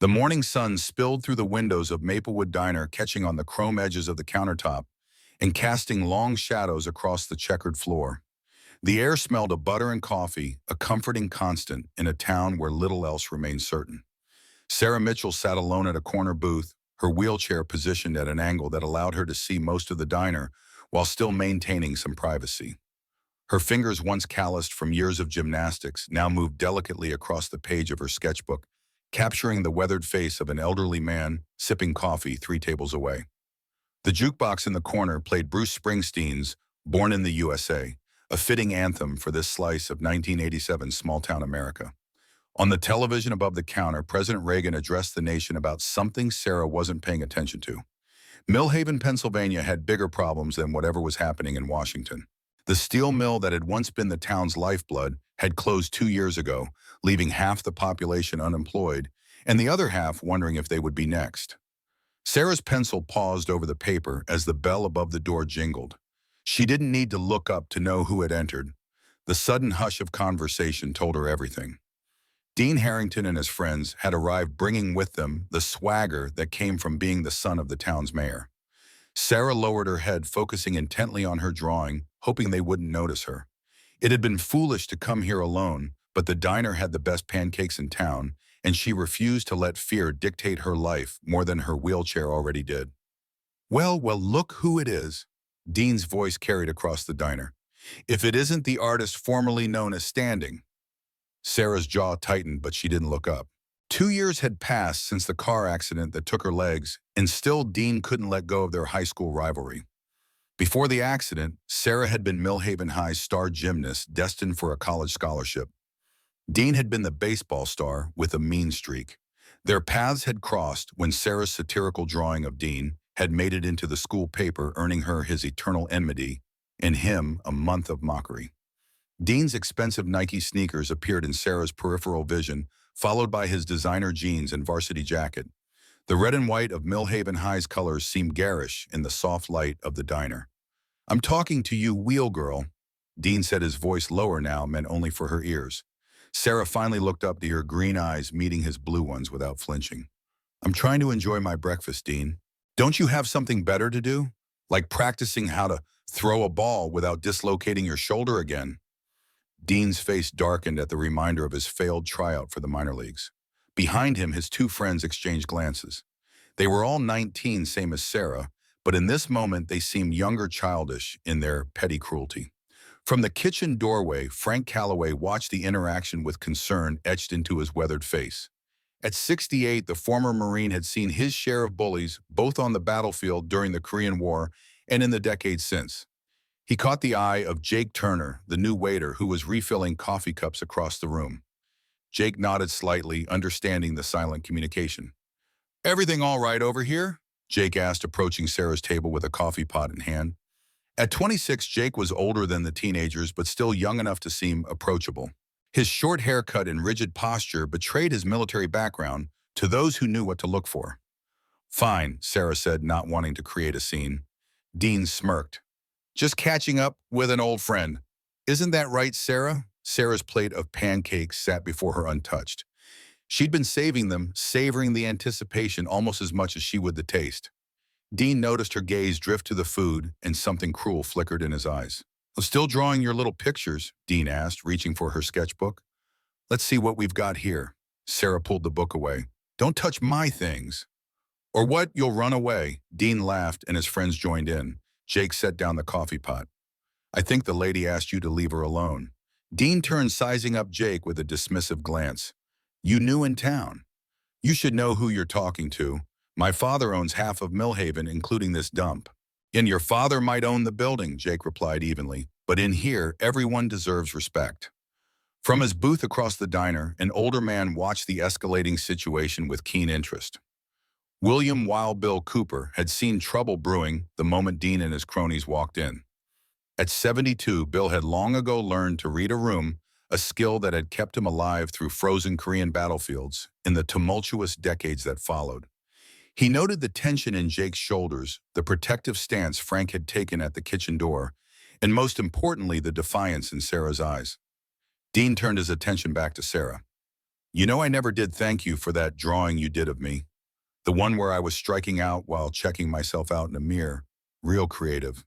The morning sun spilled through the windows of Maplewood Diner, catching on the chrome edges of the countertop and casting long shadows across the checkered floor. The air smelled of butter and coffee, a comforting constant in a town where little else remained certain. Sarah Mitchell sat alone at a corner booth, her wheelchair positioned at an angle that allowed her to see most of the diner while still maintaining some privacy. Her fingers, once calloused from years of gymnastics, now moved delicately across the page of her sketchbook, capturing the weathered face of an elderly man sipping coffee 3 tables away. The jukebox in the corner played Bruce Springsteen's Born in the USA, a fitting anthem for this slice of 1987 small-town America. On the television above the counter, President Reagan addressed the nation about something Sarah wasn't paying attention to. Millhaven, Pennsylvania had bigger problems than whatever was happening in Washington. The steel mill that had once been the town's lifeblood had closed 2 years ago, leaving half the population unemployed and the other half wondering if they would be next. Sarah's pencil paused over the paper as the bell above the door jingled. She didn't need to look up to know who had entered. The sudden hush of conversation told her everything. Dean Harrington and his friends had arrived, bringing with them the swagger that came from being the son of the town's mayor. Sarah lowered her head, focusing intently on her drawing, hoping they wouldn't notice her. It had been foolish to come here alone, but the diner had the best pancakes in town, and she refused to let fear dictate her life more than her wheelchair already did. Well, look who it is, Dean's voice carried across the diner. If it isn't the artist formerly known as Standing. Sarah's jaw tightened, but she didn't look up. 2 years had passed since the car accident that took her legs, and still Dean couldn't let go of their high school rivalry. Before the accident, Sarah had been Millhaven High's star gymnast, destined for a college scholarship. Dean had been the baseball star with a mean streak. Their paths had crossed when Sarah's satirical drawing of Dean had made it into the school paper, earning her his eternal enmity, and him a month of mockery. Dean's expensive Nike sneakers appeared in Sarah's peripheral vision, followed by his designer jeans and varsity jacket. The red and white of Millhaven High's colors seemed garish in the soft light of the diner. "I'm talking to you, wheel girl," Dean said, his voice lower now, meant only for her ears. Sarah finally looked up to her green eyes meeting his blue ones without flinching. "I'm trying to enjoy my breakfast, Dean. Don't you have something better to do? Like practicing how to throw a ball without dislocating your shoulder again?" Dean's face darkened at the reminder of his failed tryout for the minor leagues. Behind him, his two friends exchanged glances. They were all 19, same as Sarah, but in this moment they seemed younger, childish in their petty cruelty. From the kitchen doorway, Frank Calloway watched the interaction with concern etched into his weathered face. At 68, the former Marine had seen his share of bullies, both on the battlefield during the Korean War and in the decades since. He caught the eye of Jake Turner, the new waiter who was refilling coffee cups across the room. Jake nodded slightly, understanding the silent communication. "Everything all right over here?" Jake asked, approaching Sarah's table with a coffee pot in hand. At 26, Jake was older than the teenagers, but still young enough to seem approachable. His short haircut and rigid posture betrayed his military background to those who knew what to look for. "Fine," Sarah said, not wanting to create a scene. Dean smirked. "Just catching up with an old friend. Isn't that right, Sarah?" Sarah's plate of pancakes sat before her untouched. She'd been saving them, savoring the anticipation almost as much as she would the taste. Dean noticed her gaze drift to the food, and something cruel flickered in his eyes. "Still drawing your little pictures?" Dean asked, reaching for her sketchbook. "Let's see what we've got here." Sarah pulled the book away. "Don't touch my things." "Or what? You'll run away." Dean laughed, and his friends joined in. Jake set down the coffee pot. "I think the lady asked you to leave her alone." Dean turned, sizing up Jake with a dismissive glance. "You new in town? You should know who you're talking to. My father owns half of Millhaven, including this dump." "And your father might own the building," Jake replied evenly, "but in here, everyone deserves respect." From his booth across the diner, an older man watched the escalating situation with keen interest. William Wild Bill Cooper had seen trouble brewing the moment Dean and his cronies walked in. At 72, Bill had long ago learned to read a room, a skill that had kept him alive through frozen Korean battlefields in the tumultuous decades that followed. He noted the tension in Jake's shoulders, the protective stance Frank had taken at the kitchen door, and most importantly, the defiance in Sarah's eyes. Dean turned his attention back to Sarah. You know I never did thank you for that drawing you did of me. The one where I was striking out while checking myself out in a mirror. Real creative.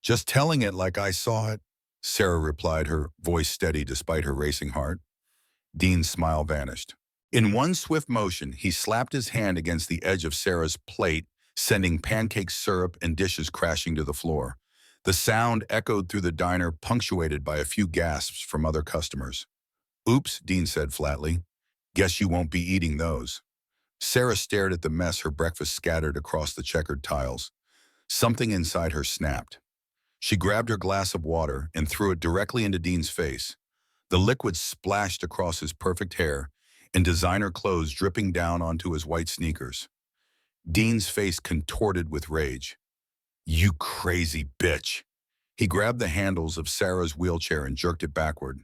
Just telling it like I saw it, Sarah replied, her voice steady despite her racing heart. Dean's smile vanished. In one swift motion, he slapped his hand against the edge of Sarah's plate, sending pancake syrup and dishes crashing to the floor. The sound echoed through the diner, punctuated by a few gasps from other customers. Oops, Dean said flatly. Guess you won't be eating those. Sarah stared at the mess her breakfast scattered across the checkered tiles. Something inside her snapped. She grabbed her glass of water and threw it directly into Dean's face. The liquid splashed across his perfect hair and designer clothes dripping down onto his white sneakers. Dean's face contorted with rage. You crazy bitch. He grabbed the handles of Sarah's wheelchair and jerked it backward.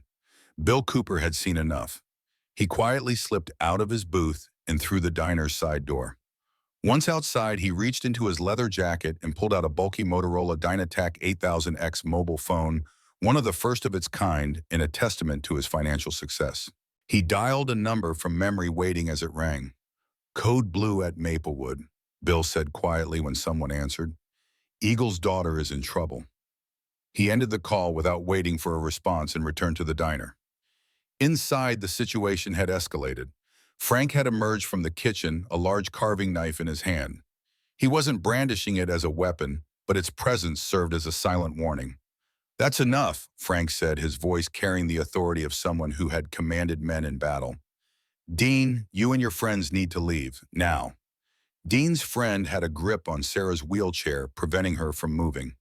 Bill Cooper had seen enough. He quietly slipped out of his booth and through the diner's side door. Once outside, he reached into his leather jacket and pulled out a bulky Motorola Dynatac 8000X mobile phone, one of the first of its kind and a testament to his financial success. He dialed a number from memory, waiting as it rang. Code Blue at Maplewood, Bill said quietly when someone answered. Eagle's daughter is in trouble. He ended the call without waiting for a response and returned to the diner. Inside, the situation had escalated. Frank had emerged from the kitchen, a large carving knife in his hand. He wasn't brandishing it as a weapon, but its presence served as a silent warning. That's enough, Frank said, his voice carrying the authority of someone who had commanded men in battle. Dean, you and your friends need to leave, now. Dean's friend had a grip on Sarah's wheelchair, preventing her from moving.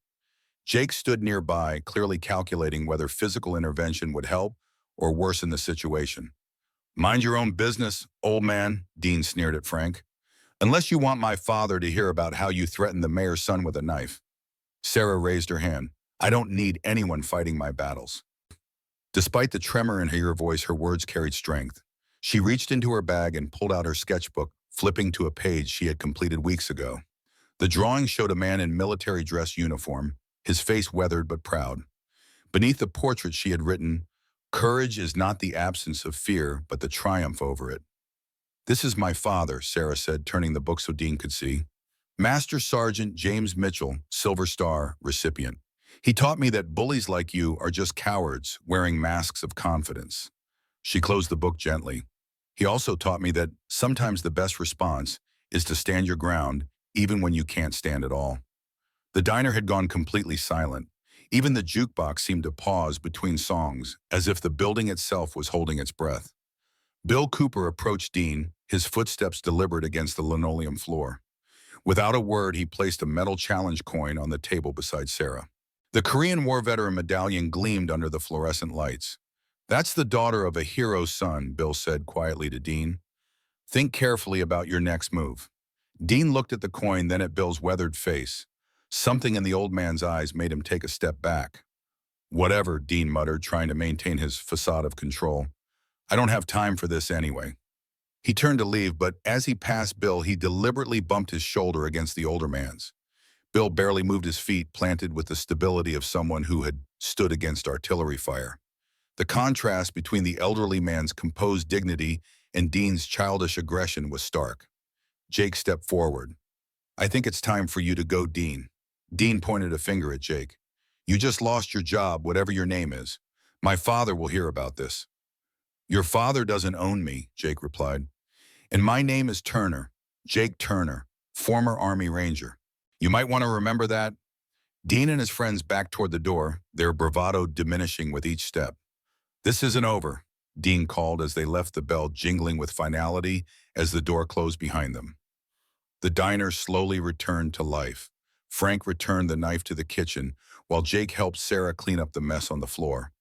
Jake stood nearby, clearly calculating whether physical intervention would help or worsen the situation. Mind your own business, old man, Dean sneered at Frank. Unless you want my father to hear about how you threatened the mayor's son with a knife. Sarah raised her hand. I don't need anyone fighting my battles. Despite the tremor in her voice, her words carried strength. She reached into her bag and pulled out her sketchbook, flipping to a page she had completed weeks ago. The drawing showed a man in military dress uniform, his face weathered but proud. Beneath the portrait she had written, Courage is not the absence of fear, but the triumph over it. This is my father, Sarah said, turning the book so Dean could see. Master Sergeant James Mitchell, Silver Star, recipient. He taught me that bullies like you are just cowards wearing masks of confidence. She closed the book gently. He also taught me that sometimes the best response is to stand your ground, even when you can't stand at all. The diner had gone completely silent. Even the jukebox seemed to pause between songs, as if the building itself was holding its breath. Bill Cooper approached Dean, his footsteps deliberate against the linoleum floor. Without a word, he placed a metal challenge coin on the table beside Sarah. The Korean War veteran medallion gleamed under the fluorescent lights. That's the daughter of a hero's son, Bill said quietly to Dean. Think carefully about your next move. Dean looked at the coin, then at Bill's weathered face. Something in the old man's eyes made him take a step back. Whatever, Dean muttered, trying to maintain his facade of control. I don't have time for this anyway. He turned to leave, but as he passed Bill, he deliberately bumped his shoulder against the older man's. Bill barely moved his feet, planted with the stability of someone who had stood against artillery fire. The contrast between the elderly man's composed dignity and Dean's childish aggression was stark. Jake stepped forward. I think it's time for you to go, Dean. Dean pointed a finger at Jake. You just lost your job, whatever your name is. My father will hear about this. Your father doesn't own me, Jake replied. And my name is Turner, Jake Turner, former Army Ranger. You might want to remember that. Dean and his friends backed toward the door, their bravado diminishing with each step. This isn't over, Dean called as they left, the bell jingling with finality as the door closed behind them. The diner slowly returned to life. Frank returned the knife to the kitchen, while Jake helped Sarah clean up the mess on the floor.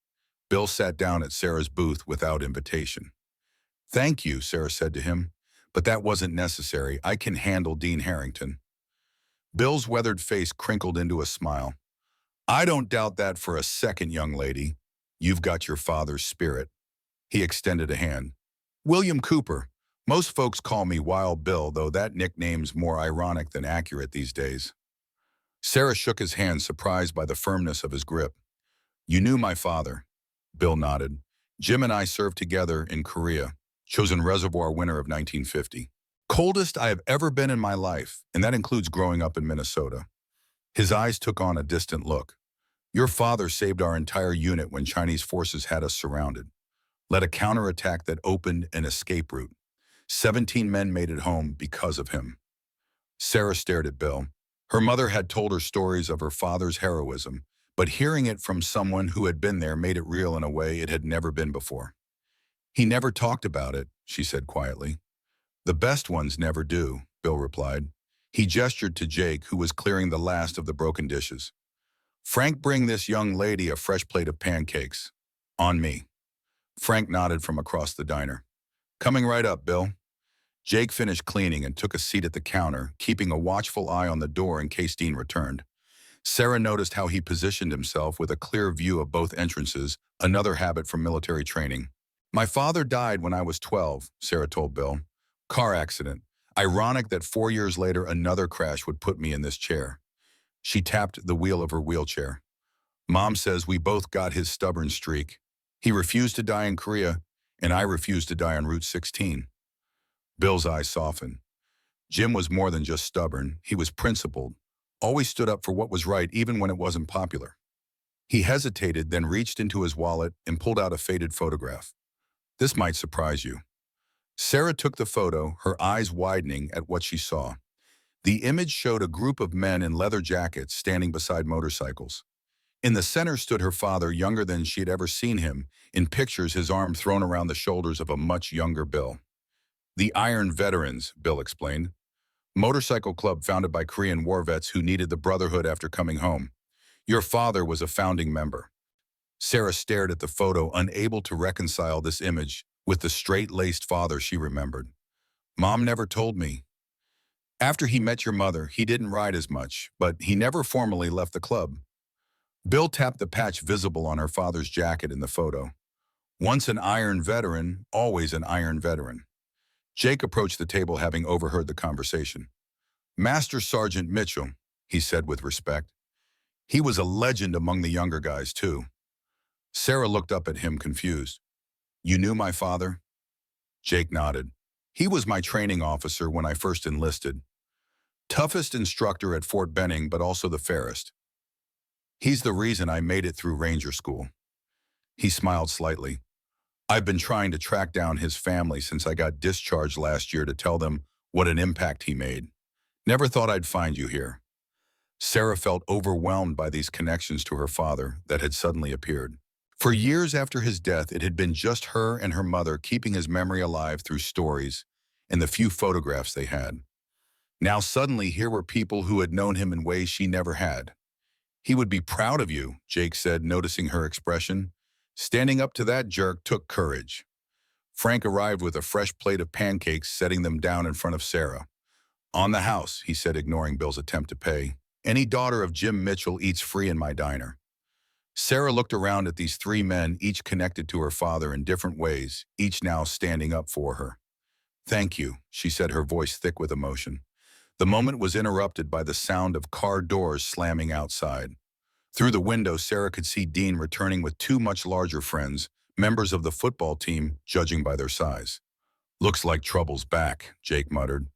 Bill sat down at Sarah's booth without invitation. Thank you, Sarah said to him, but that wasn't necessary. I can handle Dean Harrington. Bill's weathered face crinkled into a smile. I don't doubt that for a second, young lady. You've got your father's spirit. He extended a hand. William Cooper. Most folks call me Wild Bill, though that nickname's more ironic than accurate these days. Sarah shook his hand, surprised by the firmness of his grip. You knew my father. Bill nodded. Jim and I served together in Korea. chosen Reservoir winner of 1950. Coldest I have ever been in my life, and that includes growing up in Minnesota. His eyes took on a distant look. Your father saved our entire unit when Chinese forces had us surrounded. Led a counterattack that opened an escape route. 17 men made it home because of him. Sarah stared at Bill. Her mother had told her stories of her father's heroism, but hearing it from someone who had been there made it real in a way it had never been before. He never talked about it, she said quietly. The best ones never do, Bill replied. He gestured to Jake, who was clearing the last of the broken dishes. Frank, bring this young lady a fresh plate of pancakes. On me. Frank nodded from across the diner. Coming right up, Bill. Jake finished cleaning and took a seat at the counter, keeping a watchful eye on the door in case Dean returned. Sarah noticed how he positioned himself with a clear view of both entrances, another habit from military training. My father died when I was 12, Sarah told Bill. Car accident. Ironic that 4 years later another crash would put me in this chair. She tapped the wheel of her wheelchair. Mom says we both got his stubborn streak. He refused to die in Korea, and I refused to die on Route 16. Bill's eyes softened. Jim was more than just stubborn. He was principled, always stood up for what was right even when it wasn't popular. He hesitated, then reached into his wallet and pulled out a faded photograph. This might surprise you. Sarah took the photo, her eyes widening at what she saw. The image showed a group of men in leather jackets standing beside motorcycles. In the center stood her father, younger than she had ever seen him, in pictures his arm thrown around the shoulders of a much younger Bill. The Iron Veterans, Bill explained. Motorcycle club founded by Korean war vets who needed the Brotherhood after coming home. Your father was a founding member. Sarah stared at the photo, unable to reconcile this image with the straight-laced father she remembered. Mom never told me. After he met your mother, he didn't ride as much, but he never formally left the club. Bill tapped the patch visible on her father's jacket in the photo. Once an Iron Veteran, always an Iron Veteran. Jake approached the table, having overheard the conversation. Master Sergeant Mitchell, he said with respect. He was a legend among the younger guys, too. Sarah looked up at him, confused. You knew my father? Jake nodded. He was my training officer when I first enlisted. Toughest instructor at Fort Benning, but also the fairest. He's the reason I made it through Ranger School. He smiled slightly. I've been trying to track down his family since I got discharged last year to tell them what an impact he made. Never thought I'd find you here. Sarah felt overwhelmed by these connections to her father that had suddenly appeared. For years after his death, it had been just her and her mother keeping his memory alive through stories and the few photographs they had. Now suddenly here were people who had known him in ways she never had. He would be proud of you, Jake said, noticing her expression. Standing up to that jerk took courage. Frank arrived with a fresh plate of pancakes, setting them down in front of Sarah. On the house, he said, ignoring Bill's attempt to pay. Any daughter of Jim Mitchell eats free in my diner. Sarah looked around at these three men, each connected to her father in different ways, each now standing up for her. Thank you, she said, her voice thick with emotion. The moment was interrupted by the sound of car doors slamming outside. Through the window, Sarah could see Dean returning with two much larger friends, members of the football team, judging by their size. Looks like trouble's back, Jake muttered.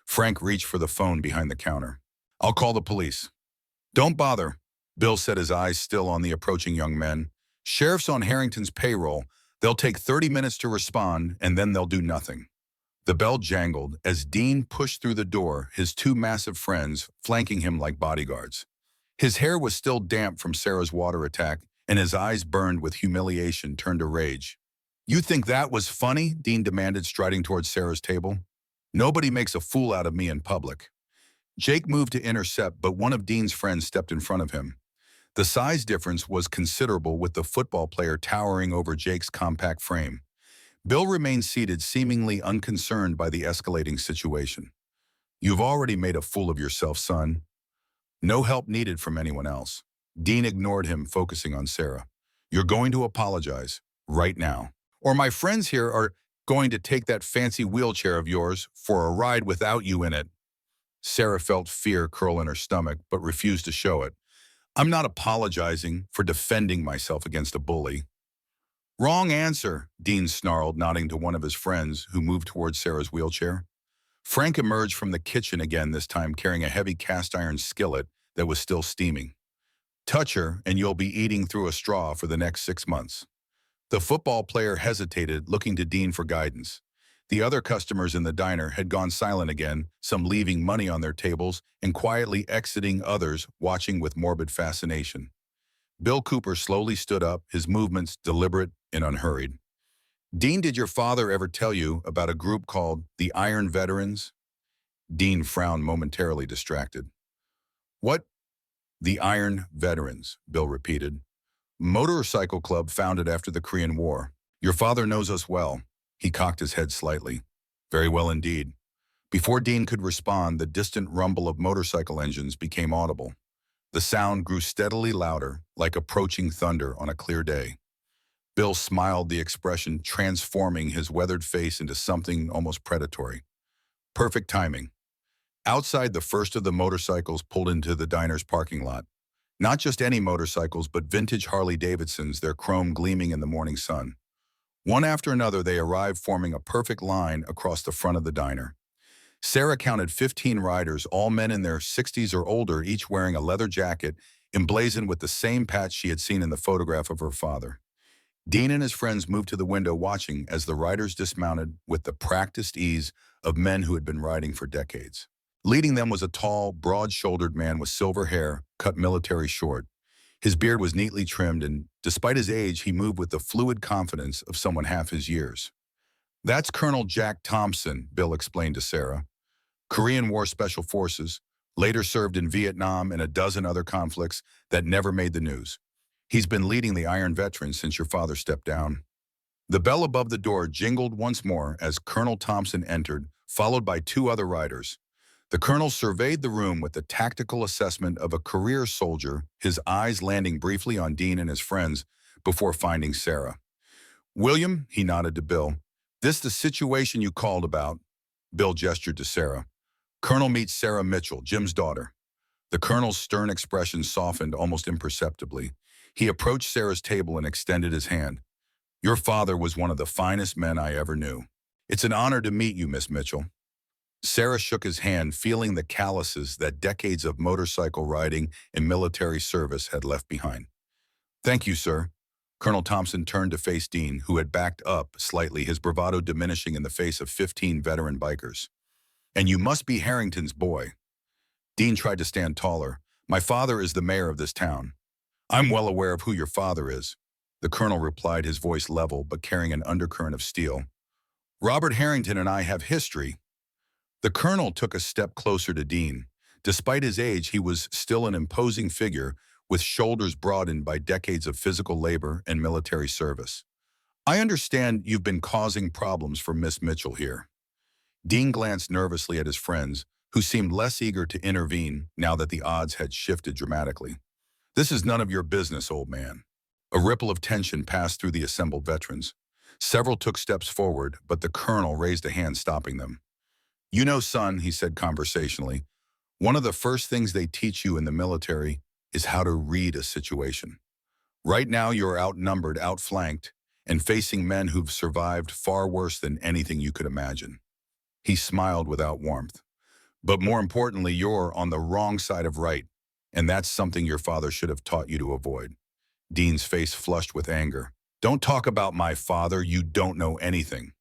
Frank reached for the phone behind the counter. I'll call the police. Don't bother, Bill said, his eyes still on the approaching young men. Sheriff's on Harrington's payroll. They'll take 30 minutes to respond, and then they'll do nothing. The bell jangled as Dean pushed through the door, his two massive friends flanking him like bodyguards. His hair was still damp from Sarah's water attack, and his eyes burned with humiliation turned to rage. You think that was funny? Dean demanded, striding towards Sarah's table. Nobody makes a fool out of me in public. Jake moved to intercept, but one of Dean's friends stepped in front of him. The size difference was considerable, with the football player towering over Jake's compact frame. Bill remained seated, seemingly unconcerned by the escalating situation. You've already made a fool of yourself, son. No help needed from anyone else. Dean ignored him, focusing on Sarah. You're going to apologize, right now. Or my friends here are going to take that fancy wheelchair of yours for a ride without you in it. Sarah felt fear curl in her stomach, but refused to show it. I'm not apologizing for defending myself against a bully. Wrong answer, Dean snarled, nodding to one of his friends who moved towards Sarah's wheelchair. Frank emerged from the kitchen again, this time carrying a heavy cast-iron skillet that was still steaming. Touch her, and you'll be eating through a straw for the next 6 months. The football player hesitated, looking to Dean for guidance. The other customers in the diner had gone silent again, some leaving money on their tables and quietly exiting, others watching with morbid fascination. Bill Cooper slowly stood up, his movements deliberate and unhurried. Dean, did your father ever tell you about a group called the Iron Veterans? Dean frowned, momentarily distracted. What? The Iron Veterans, Bill repeated. Motorcycle club founded after the Korean War. Your father knows us well. He cocked his head slightly. Very well indeed. Before Dean could respond, the distant rumble of motorcycle engines became audible. The sound grew steadily louder, like approaching thunder on a clear day. Bill smiled, the expression transforming his weathered face into something almost predatory. Perfect timing. Outside, the first of the motorcycles pulled into the diner's parking lot. Not just any motorcycles, but vintage Harley-Davidsons, their chrome gleaming in the morning sun. One after another, they arrived, forming a perfect line across the front of the diner. Sarah counted 15 riders, all men in their 60s or older, each wearing a leather jacket emblazoned with the same patch she had seen in the photograph of her father. Dean and his friends moved to the window, watching as the riders dismounted with the practiced ease of men who had been riding for decades. Leading them was a tall, broad-shouldered man with silver hair, cut military short. His beard was neatly trimmed, and despite his age, he moved with the fluid confidence of someone half his years. That's Colonel Jack Thompson, Bill explained to Sarah. Korean War Special Forces, later served in Vietnam and a dozen other conflicts that never made the news. He's been leading the Iron Veterans since your father stepped down. The bell above the door jingled once more as Colonel Thompson entered, followed by two other riders. The colonel surveyed the room with the tactical assessment of a career soldier, his eyes landing briefly on Dean and his friends before finding Sarah. William, he nodded to Bill. This the situation you called about? Bill gestured to Sarah. Colonel meets Sarah Mitchell, Jim's daughter. The colonel's stern expression softened almost imperceptibly. He approached Sarah's table and extended his hand. Your father was one of the finest men I ever knew. It's an honor to meet you, Miss Mitchell. Sarah shook his hand, feeling the calluses that decades of motorcycle riding and military service had left behind. Thank you, sir. Colonel Thompson turned to face Dean, who had backed up slightly, his bravado diminishing in the face of 15 veteran bikers. And you must be Harrington's boy. Dean tried to stand taller. My father is the mayor of this town. I'm well aware of who your father is. The colonel replied, his voice level but carrying an undercurrent of steel. Robert Harrington and I have history. The colonel took a step closer to Dean. Despite his age, he was still an imposing figure with shoulders broadened by decades of physical labor and military service. I understand you've been causing problems for Miss Mitchell here. Dean glanced nervously at his friends, who seemed less eager to intervene now that the odds had shifted dramatically. This is none of your business, old man. A ripple of tension passed through the assembled veterans. Several took steps forward, but the colonel raised a hand, stopping them. You know, son, he said conversationally, one of the first things they teach you in the military is how to read a situation. Right now, you're outnumbered, outflanked, and facing men who've survived far worse than anything you could imagine. He smiled without warmth. But more importantly, you're on the wrong side of right, and that's something your father should have taught you to avoid. Dean's face flushed with anger. Don't talk about my father, you don't know anything.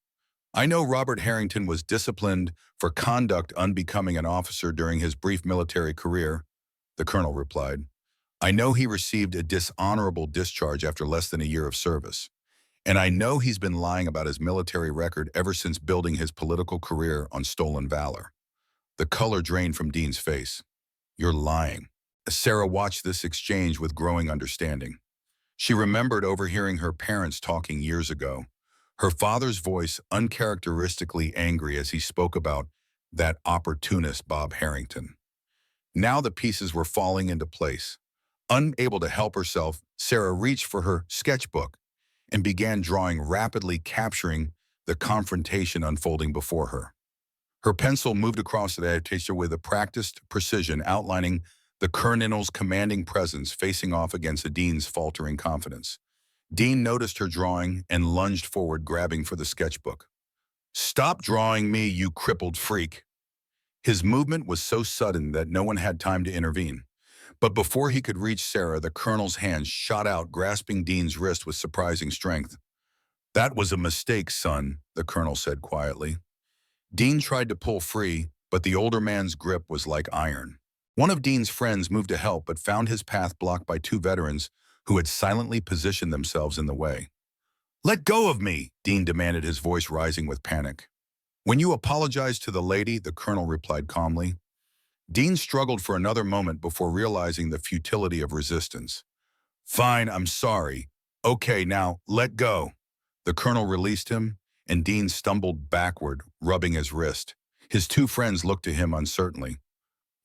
I know Robert Harrington was disciplined for conduct unbecoming an officer during his brief military career, the colonel replied. I know he received a dishonorable discharge after less than a year of service. And I know he's been lying about his military record ever since building his political career on stolen valor. The color drained from Dean's face. You're lying. Sarah watched this exchange with growing understanding. She remembered overhearing her parents talking years ago, her father's voice uncharacteristically angry as he spoke about that opportunist Bob Harrington. Now the pieces were falling into place. Unable to help herself, Sarah reached for her sketchbook and began drawing rapidly, capturing the confrontation unfolding before her. Her pencil moved across the page with a practiced precision, outlining the colonel's commanding presence facing off against the dean's faltering confidence. Dean noticed her drawing and lunged forward, grabbing for the sketchbook. "Stop drawing me, you crippled freak." His movement was so sudden that no one had time to intervene. But before he could reach Sarah, the colonel's hand shot out, grasping Dean's wrist with surprising strength. "That was a mistake, son," the colonel said quietly. Dean tried to pull free, but the older man's grip was like iron. One of Dean's friends moved to help but found his path blocked by two veterans who had silently positioned themselves in the way. "Let go of me," Dean demanded, his voice rising with panic. "When you apologize to the lady," the colonel replied calmly. Dean struggled for another moment before realizing the futility of resistance. "Fine, I'm sorry. Okay, now, let go." The colonel released him, and Dean stumbled backward, rubbing his wrist. His two friends looked to him uncertainly.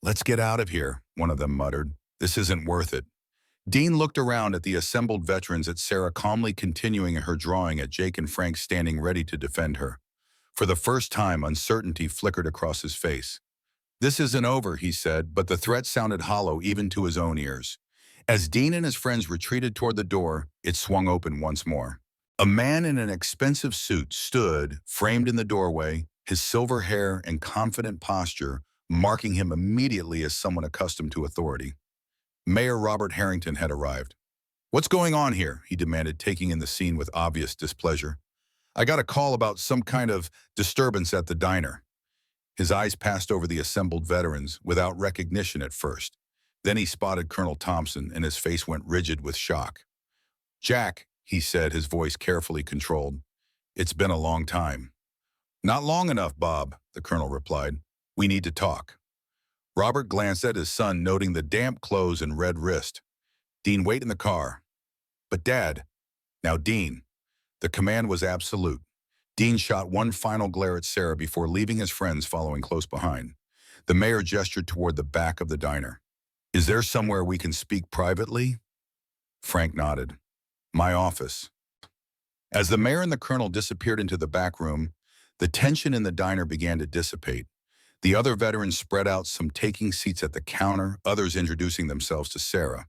"Let's get out of here," one of them muttered. "This isn't worth it." Dean looked around at the assembled veterans, at Sarah calmly continuing her drawing, at Jake and Frank standing ready to defend her. For the first time, uncertainty flickered across his face. "This isn't over," he said, but the threat sounded hollow even to his own ears. As Dean and his friends retreated toward the door, it swung open once more. A man in an expensive suit stood, framed in the doorway, his silver hair and confident posture marking him immediately as someone accustomed to authority. Mayor Robert Harrington had arrived. "What's going on here?" he demanded, taking in the scene with obvious displeasure. "I got a call about some kind of disturbance at the diner." His eyes passed over the assembled veterans without recognition at first. Then he spotted Colonel Thompson, and his face went rigid with shock. "Jack," he said, his voice carefully controlled, "it's been a long time." "Not long enough, Bob," the colonel replied. "We need to talk." Robert glanced at his son, noting the damp clothes and red wrist. "Dean, wait in the car." "But Dad." "Now, Dean." The command was absolute. Dean shot one final glare at Sarah before leaving his friends following close behind. The mayor gestured toward the back of the diner. "Is there somewhere we can speak privately?" Frank nodded. "My office." As the mayor and the colonel disappeared into the back room, the tension in the diner began to dissipate. The other veterans spread out, some taking seats at the counter, others introducing themselves to Sarah.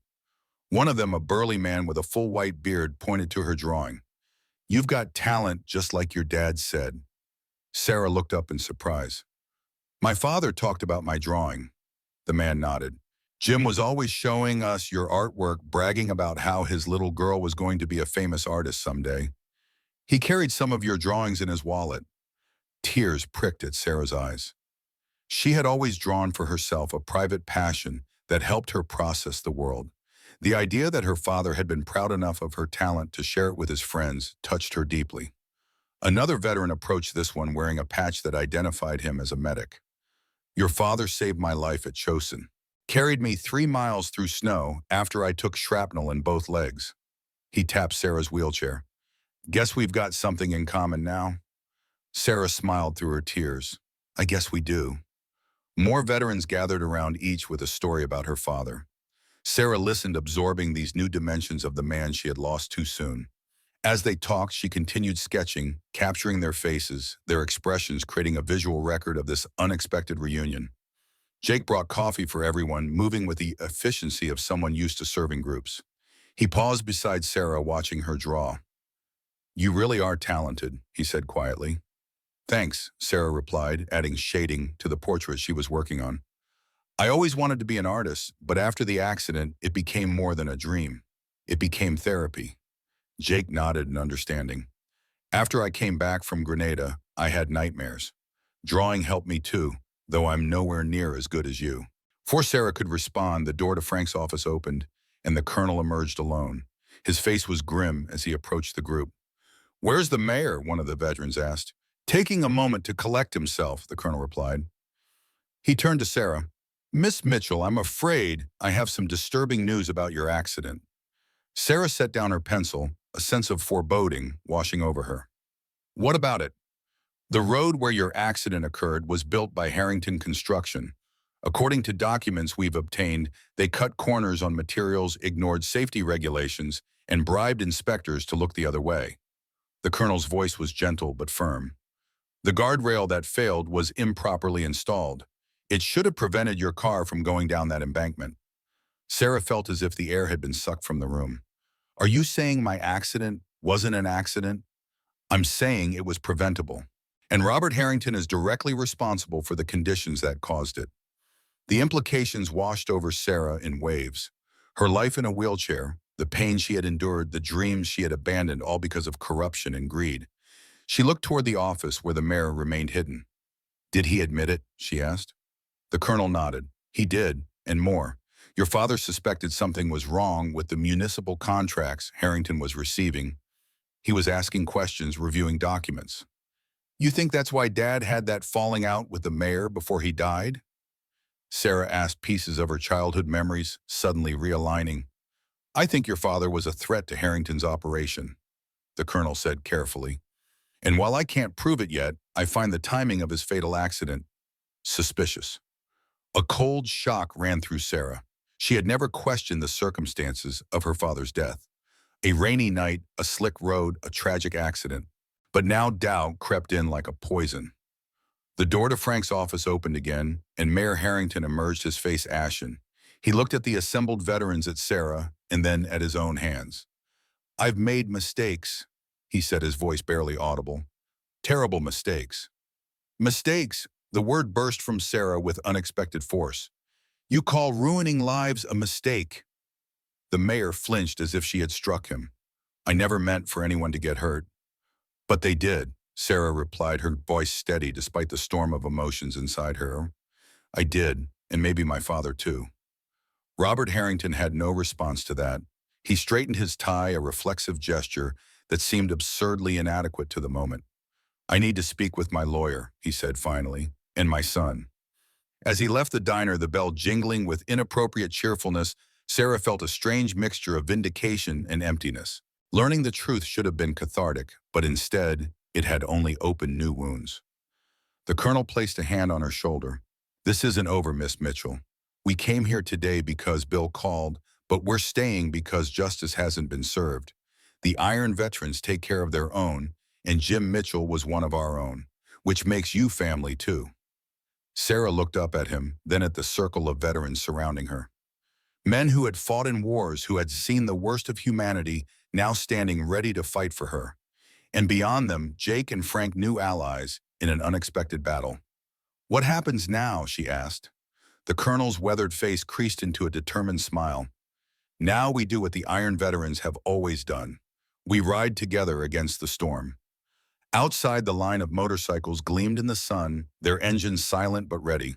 One of them, a burly man with a full white beard, pointed to her drawing. "You've got talent, just like your dad said." Sarah looked up in surprise. "My father talked about my drawing." The man nodded. "Jim was always showing us your artwork, bragging about how his little girl was going to be a famous artist someday. He carried some of your drawings in his wallet." Tears pricked at Sarah's eyes. She had always drawn for herself a private passion that helped her process the world. The idea that her father had been proud enough of her talent to share it with his friends touched her deeply. Another veteran approached this one wearing a patch that identified him as a medic. "Your father saved my life at Chosin. Carried me 3 miles through snow after I took shrapnel in both legs." He tapped Sarah's wheelchair. "Guess we've got something in common now." Sarah smiled through her tears. "I guess we do." More veterans gathered around, each with a story about her father. Sarah listened, absorbing these new dimensions of the man she had lost too soon. As they talked, she continued sketching, capturing their faces, their expressions, creating a visual record of this unexpected reunion. Jake brought coffee for everyone, moving with the efficiency of someone used to serving groups. He paused beside Sarah, watching her draw. "You really are talented," he said quietly. "Thanks," Sarah replied, adding shading to the portrait she was working on. "I always wanted to be an artist, but after the accident, it became more than a dream. It became therapy." Jake nodded in understanding. "After I came back from Grenada, I had nightmares. Drawing helped me too, though I'm nowhere near as good as you." Before Sarah could respond, the door to Frank's office opened, and the colonel emerged alone. His face was grim as he approached the group. "Where's the mayor?" one of the veterans asked. "Taking a moment to collect himself," the colonel replied. He turned to Sarah. "Miss Mitchell, I'm afraid I have some disturbing news about your accident." Sarah set down her pencil, a sense of foreboding washing over her. "What about it?" "The road where your accident occurred was built by Harrington Construction. According to documents we've obtained, they cut corners on materials, ignored safety regulations, and bribed inspectors to look the other way." The colonel's voice was gentle but firm. "The guardrail that failed was improperly installed. It should have prevented your car from going down that embankment." Sarah felt as if the air had been sucked from the room. Are you saying my accident wasn't an accident? I'm saying it was preventable. And Robert Harrington is directly responsible for the conditions that caused it. The implications washed over Sarah in waves. Her life in a wheelchair, the pain she had endured, the dreams she had abandoned, all because of corruption and greed. She looked toward the office where the mayor remained hidden. Did he admit it? She asked. The colonel nodded. He did, and more. Your father suspected something was wrong with the municipal contracts Harrington was receiving. He was asking questions, reviewing documents. You think that's why Dad had that falling out with the mayor before he died? Sarah asked, pieces of her childhood memories suddenly realigning. I think your father was a threat to Harrington's operation, the colonel said carefully. And while I can't prove it yet, I find the timing of his fatal accident suspicious. A cold shock ran through Sarah. She had never questioned the circumstances of her father's death. A rainy night, a slick road, a tragic accident. But now doubt crept in like a poison. The door to Frank's office opened again, and Mayor Harrington emerged, his face ashen. He looked at the assembled veterans, at Sarah, and then at his own hands. I've made mistakes, he said, his voice barely audible. Terrible mistakes. Mistakes, the word burst from Sarah with unexpected force. You call ruining lives a mistake? The mayor flinched as if she had struck him. I never meant for anyone to get hurt. But they did, Sarah replied, her voice steady despite the storm of emotions inside her. I did, and maybe my father too. Robert Harrington had no response to that. He straightened his tie, a reflexive gesture that seemed absurdly inadequate to the moment. I need to speak with my lawyer, he said finally, and my son. As he left the diner, the bell jingling with inappropriate cheerfulness, Sarah felt a strange mixture of vindication and emptiness. Learning the truth should have been cathartic, but instead, it had only opened new wounds. The colonel placed a hand on her shoulder. This isn't over, Miss Mitchell. We came here today because Bill called, but we're staying because justice hasn't been served. The Iron veterans take care of their own, and Jim Mitchell was one of our own, which makes you family too. Sarah looked up at him, then at the circle of veterans surrounding her. Men who had fought in wars, who had seen the worst of humanity, now standing ready to fight for her. And beyond them, Jake and Frank, new allies in an unexpected battle. What happens now? She asked. The colonel's weathered face creased into a determined smile. Now we do what the Iron veterans have always done. We ride together against the storm. Outside, the line of motorcycles gleamed in the sun, their engines silent but ready.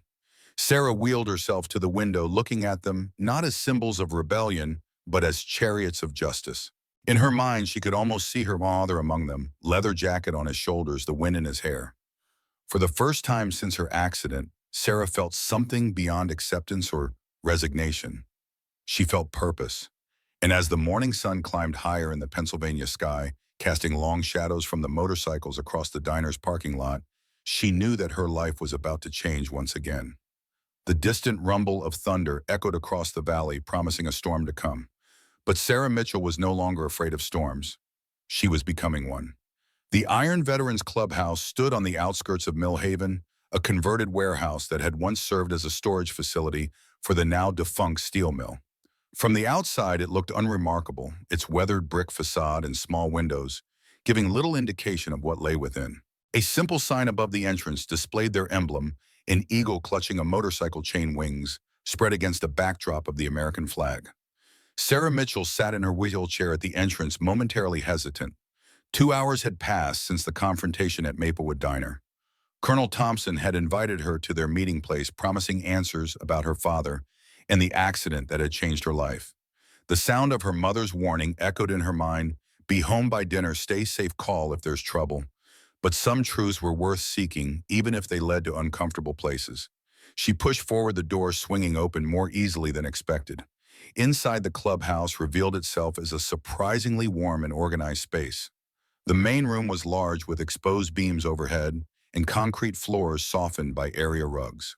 Sarah wheeled herself to the window, looking at them not as symbols of rebellion, but as chariots of justice. In her mind, she could almost see her father among them, leather jacket on his shoulders, the wind in his hair. For the first time since her accident, Sarah felt something beyond acceptance or resignation. She felt purpose. And as the morning sun climbed higher in the Pennsylvania sky, casting long shadows from the motorcycles across the diner's parking lot, she knew that her life was about to change once again. The distant rumble of thunder echoed across the valley, promising a storm to come. But Sarah Mitchell was no longer afraid of storms. She was becoming one. The Iron Veterans Clubhouse stood on the outskirts of Mill Haven, a converted warehouse that had once served as a storage facility for the now defunct steel mill. From the outside, it looked unremarkable, its weathered brick facade and small windows, giving little indication of what lay within. A simple sign above the entrance displayed their emblem, an eagle clutching a motorcycle chain wings, spread against a backdrop of the American flag. Sarah Mitchell sat in her wheelchair at the entrance, momentarily hesitant. 2 hours had passed since the confrontation at Maplewood Diner. Colonel Thompson had invited her to their meeting place, promising answers about her father and the accident that had changed her life. The sound of her mother's warning echoed in her mind, be home by dinner, stay safe, call if there's trouble. But some truths were worth seeking, even if they led to uncomfortable places. She pushed forward, the door swinging open more easily than expected. Inside, the clubhouse revealed itself as a surprisingly warm and organized space. The main room was large, with exposed beams overhead and concrete floors softened by area rugs.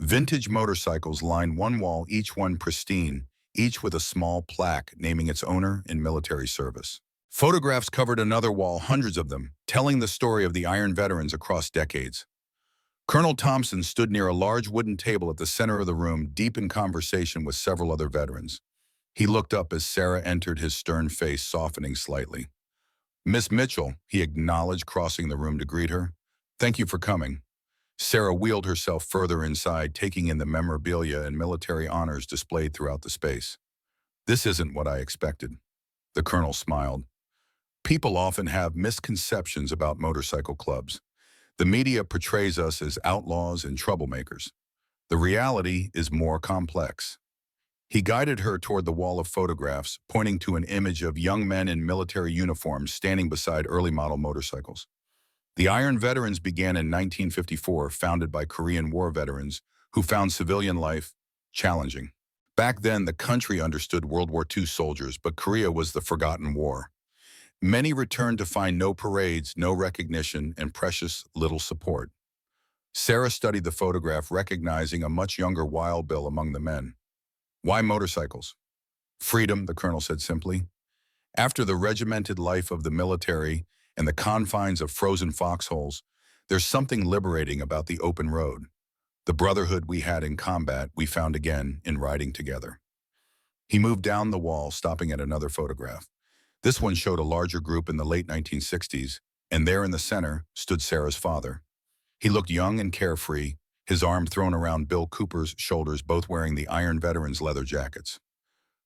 Vintage motorcycles lined one wall, each one pristine, each with a small plaque naming its owner in military service. Photographs covered another wall, hundreds of them, telling the story of the Iron veterans across decades. Colonel Thompson stood near a large wooden table at the center of the room, deep in conversation with several other veterans. He looked up as Sarah entered, his stern face softening slightly. "Miss Mitchell," he acknowledged, crossing the room to greet her. "Thank you for coming." Sarah wheeled herself further inside, taking in the memorabilia and military honors displayed throughout the space. "This isn't what I expected." The colonel smiled. "People often have misconceptions about motorcycle clubs. The media portrays us as outlaws and troublemakers. The reality is more complex." He guided her toward the wall of photographs, pointing to an image of young men in military uniforms standing beside early model motorcycles. The Iron Veterans began in 1954, founded by Korean War veterans who found civilian life challenging. Back then, the country understood World War II soldiers, but Korea was the forgotten war. Many returned to find no parades, no recognition, and precious little support. Sarah studied the photograph, recognizing a much younger Wild Bill among the men. "Why motorcycles?" "Freedom," the colonel said simply. "After the regimented life of the military and the confines of frozen foxholes, there's something liberating about the open road. The brotherhood we had in combat, we found again in riding together." He moved down the wall, stopping at another photograph. This one showed a larger group in the late 1960s, and there in the center stood Sarah's father. He looked young and carefree, his arm thrown around Bill Cooper's shoulders, both wearing the Iron Veterans leather jackets.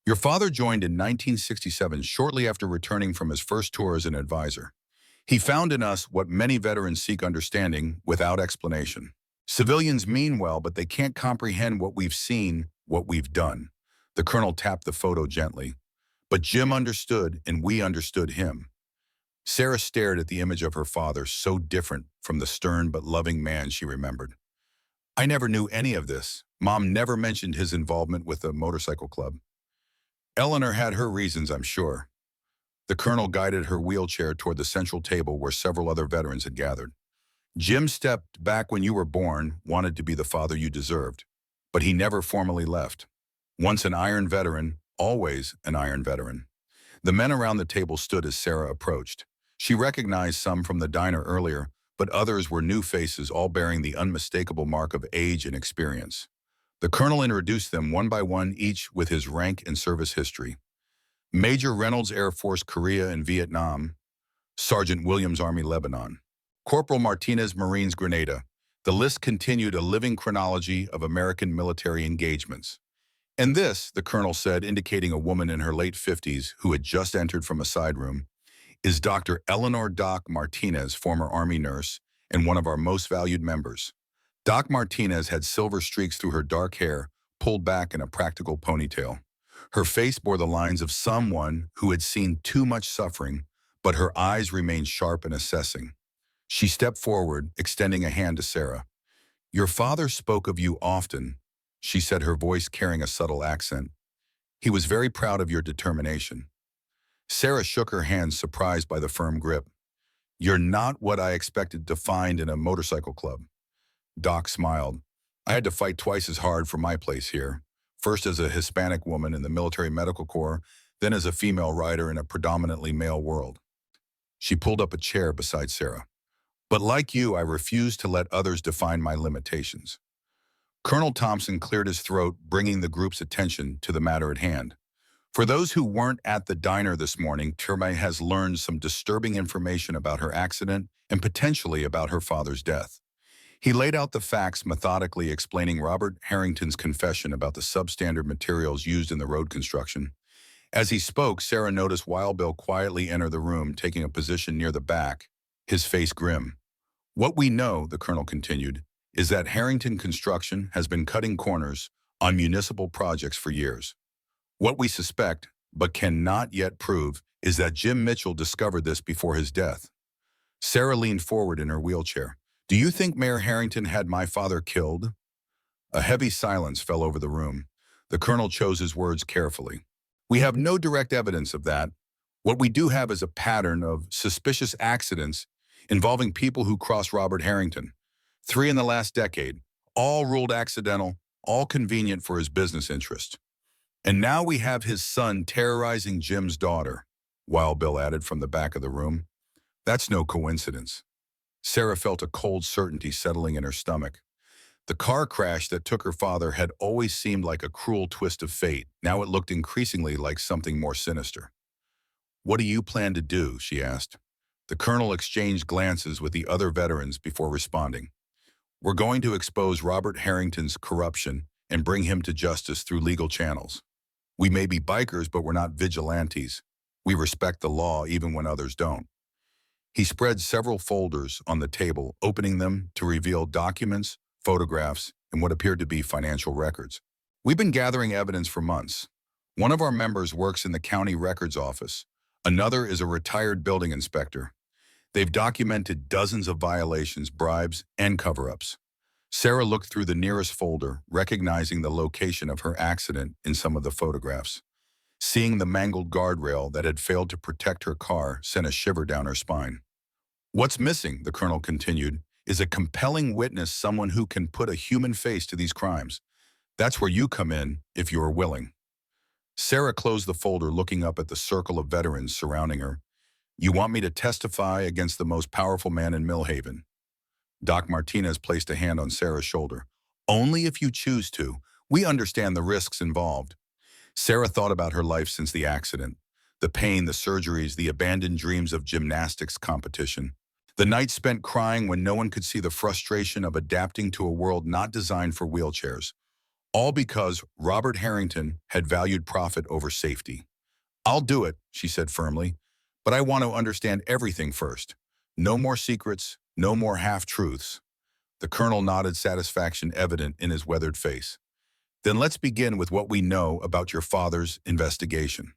"Your father joined in 1967, shortly after returning from his first tour as an advisor. He found in us what many veterans seek: understanding without explanation. Civilians mean well, but they can't comprehend what we've seen, what we've done." The colonel tapped the photo gently. "But Jim understood, and we understood him." Sarah stared at the image of her father, so different from the stern but loving man she remembered. "I never knew any of this. Mom never mentioned his involvement with the motorcycle club." "Eleanor had her reasons, I'm sure." The colonel guided her wheelchair toward the central table where several other veterans had gathered. "Jim stepped back when you were born, wanted to be the father you deserved. But he never formally left. Once an Iron Veteran, always an Iron Veteran." The men around the table stood as Sarah approached. She recognized some from the diner earlier, but others were new faces, all bearing the unmistakable mark of age and experience. The colonel introduced them one by one, each with his rank and service history. Major Reynolds, Air Force, Korea and Vietnam. Sergeant Williams, Army, Lebanon. Corporal Martinez, Marines, Grenada. The list continued, a living chronology of American military engagements. "And this," the colonel said, indicating a woman in her late 50s who had just entered from a side room, "is Dr. Eleanor Doc Martinez, former Army nurse and one of our most valued members." Doc Martinez had silver streaks through her dark hair, pulled back in a practical ponytail. Her face bore the lines of someone who had seen too much suffering, but her eyes remained sharp and assessing. She stepped forward, extending a hand to Sarah. "Your father spoke of you often," she said, her voice carrying a subtle accent. "He was very proud of your determination." Sarah shook her hand, surprised by the firm grip. "You're not what I expected to find in a motorcycle club." Doc smiled. "I had to fight twice as hard for my place here. First as a Hispanic woman in the military medical corps, then as a female rider in a predominantly male world." She pulled up a chair beside Sarah. "But like you, I refuse to let others define my limitations." Colonel Thompson cleared his throat, bringing the group's attention to the matter at hand. "For those who weren't at the diner this morning, Terme has learned some disturbing information about her accident and potentially about her father's death." He laid out the facts, methodically explaining Robert Harrington's confession about the substandard materials used in the road construction. As he spoke, Sarah noticed Wild Bill quietly enter the room, taking a position near the back, his face grim. "What we know," the colonel continued, "is that Harrington Construction has been cutting corners on municipal projects for years. What we suspect, but cannot yet prove, is that Jim Mitchell discovered this before his death." Sarah leaned forward in her wheelchair. "Do you think Mayor Harrington had my father killed?" A heavy silence fell over the room. The colonel chose his words carefully. "We have no direct evidence of that. What we do have is a pattern of suspicious accidents involving people who crossed Robert Harrington. 3 in the last decade, all ruled accidental, all convenient for his business interest. And now we have his son terrorizing Jim's daughter," Wild Bill added from the back of the room. "That's no coincidence." Sarah felt a cold certainty settling in her stomach. The car crash that took her father had always seemed like a cruel twist of fate. Now it looked increasingly like something more sinister. "What do you plan to do?" she asked. The colonel exchanged glances with the other veterans before responding. "We're going to expose Robert Harrington's corruption and bring him to justice through legal channels. We may be bikers, but we're not vigilantes. We respect the law even when others don't." He spread several folders on the table, opening them to reveal documents, photographs, and what appeared to be financial records. "We've been gathering evidence for months. One of our members works in the county records office. Another is a retired building inspector. They've documented dozens of violations, bribes, and cover-ups." Sarah looked through the nearest folder, recognizing the location of her accident in some of the photographs. Seeing the mangled guardrail that had failed to protect her car sent a shiver down her spine. "What's missing," the colonel continued, "is a compelling witness, someone who can put a human face to these crimes. That's where you come in, if you are willing." Sarah closed the folder, looking up at the circle of veterans surrounding her. "You want me to testify against the most powerful man in Millhaven?" Doc Martinez placed a hand on Sarah's shoulder. "Only if you choose to. We understand the risks involved." Sarah thought about her life since the accident. The pain, the surgeries, the abandoned dreams of gymnastics competition. The nights spent crying when no one could see the frustration of adapting to a world not designed for wheelchairs. All because Robert Harrington had valued profit over safety. "I'll do it," she said firmly, "but I want to understand everything first. No more secrets, no more half-truths." The colonel nodded, satisfaction evident in his weathered face. "Then let's begin with what we know about your father's investigation."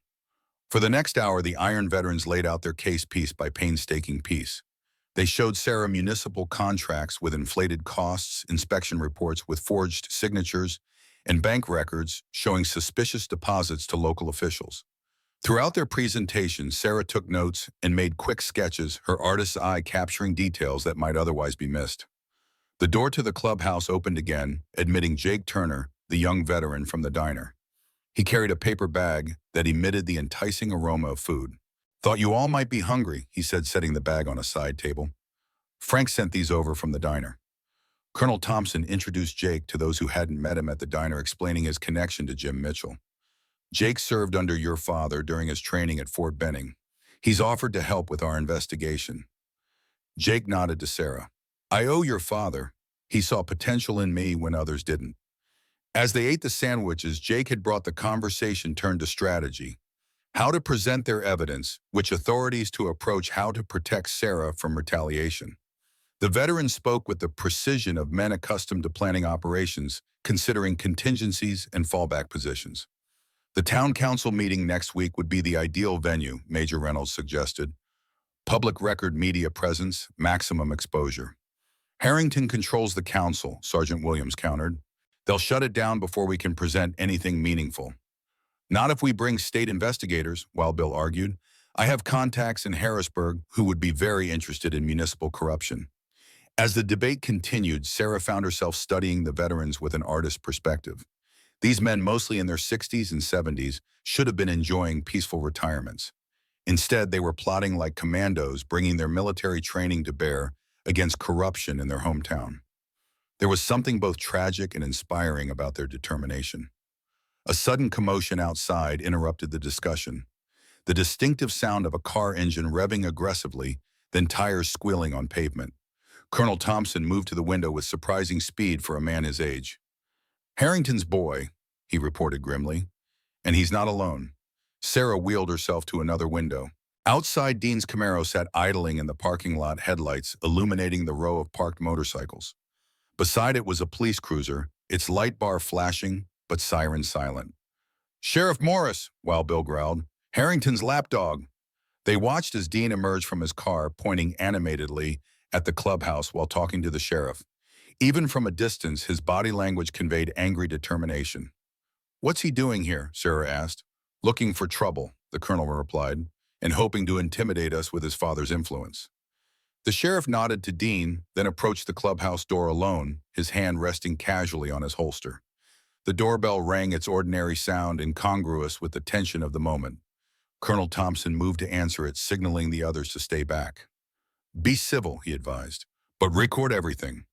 For the next hour, the Iron veterans laid out their case piece by painstaking piece. They showed Sarah municipal contracts with inflated costs, inspection reports with forged signatures, and bank records showing suspicious deposits to local officials. Throughout their presentation, Sarah took notes and made quick sketches, her artist's eye capturing details that might otherwise be missed. The door to the clubhouse opened again, admitting Jake Turner, the young veteran from the diner. He carried a paper bag that emitted the enticing aroma of food. "Thought you all might be hungry," he said, setting the bag on a side table. "Frank sent these over from the diner." Colonel Thompson introduced Jake to those who hadn't met him at the diner, explaining his connection to Jim Mitchell. "Jake served under your father during his training at Fort Benning. He's offered to help with our investigation." Jake nodded to Sarah. "I owe your father. He saw potential in me when others didn't." As they ate the sandwiches, Jake had brought the conversation turned to strategy. How to present their evidence, which authorities to approach, how to protect Sarah from retaliation. The veterans spoke with the precision of men accustomed to planning operations, considering contingencies and fallback positions. The town council meeting next week would be the ideal venue, Major Reynolds suggested. Public record media presence, maximum exposure. "Harrington controls the council," Sergeant Williams countered. "They'll shut it down before we can present anything meaningful." "Not if we bring state investigators," Wild Bill argued. "I have contacts in Harrisburg who would be very interested in municipal corruption." As the debate continued, Sarah found herself studying the veterans with an artist's perspective. These men, mostly in their 60s and 70s, should have been enjoying peaceful retirements. Instead, they were plotting like commandos, bringing their military training to bear against corruption in their hometown. There was something both tragic and inspiring about their determination. A sudden commotion outside interrupted the discussion. The distinctive sound of a car engine revving aggressively, then tires squealing on pavement. Colonel Thompson moved to the window with surprising speed for a man his age. "Harrington's boy," he reported grimly. "And he's not alone." Sarah wheeled herself to another window. Outside, Dean's Camaro sat idling in the parking lot, headlights illuminating the row of parked motorcycles. Beside it was a police cruiser, its light bar flashing, but siren silent. "Sheriff Morris," Wild Bill growled. "Harrington's lapdog." They watched as Dean emerged from his car, pointing animatedly at the clubhouse while talking to the sheriff. Even from a distance, his body language conveyed angry determination. "What's he doing here?" Sarah asked. "Looking for trouble," the colonel replied, "and hoping to intimidate us with his father's influence." The sheriff nodded to Dean, then approached the clubhouse door alone, his hand resting casually on his holster. The doorbell rang, its ordinary sound incongruous with the tension of the moment. Colonel Thompson moved to answer it, signaling the others to stay back. "Be civil," he advised, "but record everything."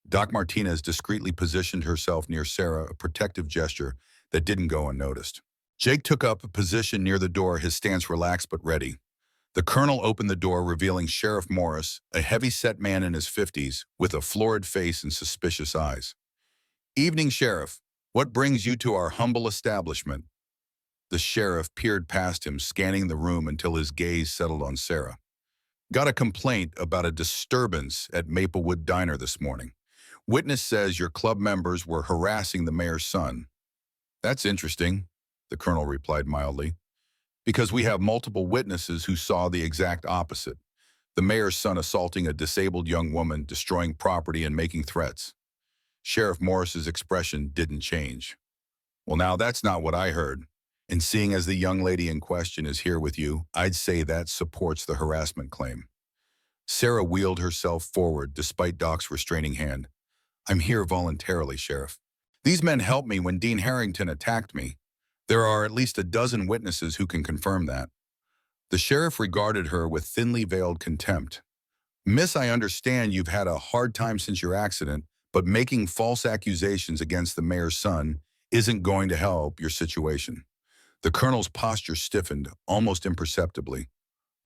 Doc Martinez discreetly positioned herself near Sarah, a protective gesture that didn't go unnoticed. Jake took up a position near the door, his stance relaxed but ready. The colonel opened the door, revealing Sheriff Morris, a heavy-set man in his 50s, with a florid face and suspicious eyes. "Evening, Sheriff. What brings you to our humble establishment?" The sheriff peered past him, scanning the room until his gaze settled on Sarah. "Got a complaint about a disturbance at Maplewood Diner this morning. Witness says your club members were harassing the mayor's son." "That's interesting," the colonel replied mildly, "because we have multiple witnesses who saw the exact opposite. The mayor's son assaulting a disabled young woman, destroying property, and making threats." Sheriff Morris's expression didn't change. "Well, now that's not what I heard. And seeing as the young lady in question is here with you, I'd say that supports the harassment claim." Sarah wheeled herself forward despite Doc's restraining hand. "I'm here voluntarily, Sheriff. These men helped me when Dean Harrington attacked me. There are at least a dozen witnesses who can confirm that." The sheriff regarded her with thinly veiled contempt. "Miss, I understand you've had a hard time since your accident, but making false accusations against the mayor's son isn't going to help your situation." The colonel's posture stiffened, almost imperceptibly.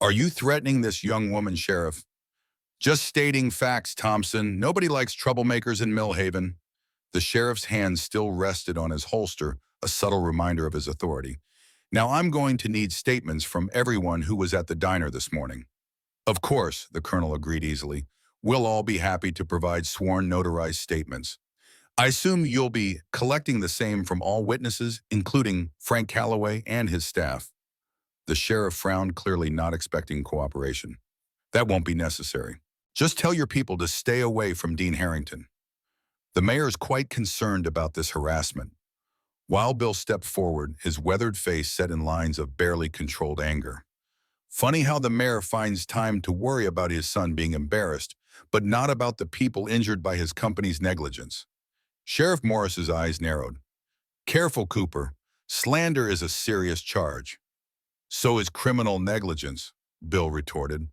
"Are you threatening this young woman, Sheriff?" "Just stating facts, Thompson. Nobody likes troublemakers in Millhaven." The sheriff's hand still rested on his holster, a subtle reminder of his authority. "Now I'm going to need statements from everyone who was at the diner this morning." "Of course," the colonel agreed easily. "We'll all be happy to provide sworn notarized statements. I assume you'll be collecting the same from all witnesses, including Frank Calloway and his staff." The sheriff frowned, clearly not expecting cooperation. "That won't be necessary. Just tell your people to stay away from Dean Harrington." The mayor is quite concerned about this harassment. Wild Bill stepped forward, his weathered face set in lines of barely controlled anger. "Funny how the mayor finds time to worry about his son being embarrassed, but not about the people injured by his company's negligence." Sheriff Morris's eyes narrowed. "Careful, Cooper. Slander is a serious charge." "So is criminal negligence," Bill retorted.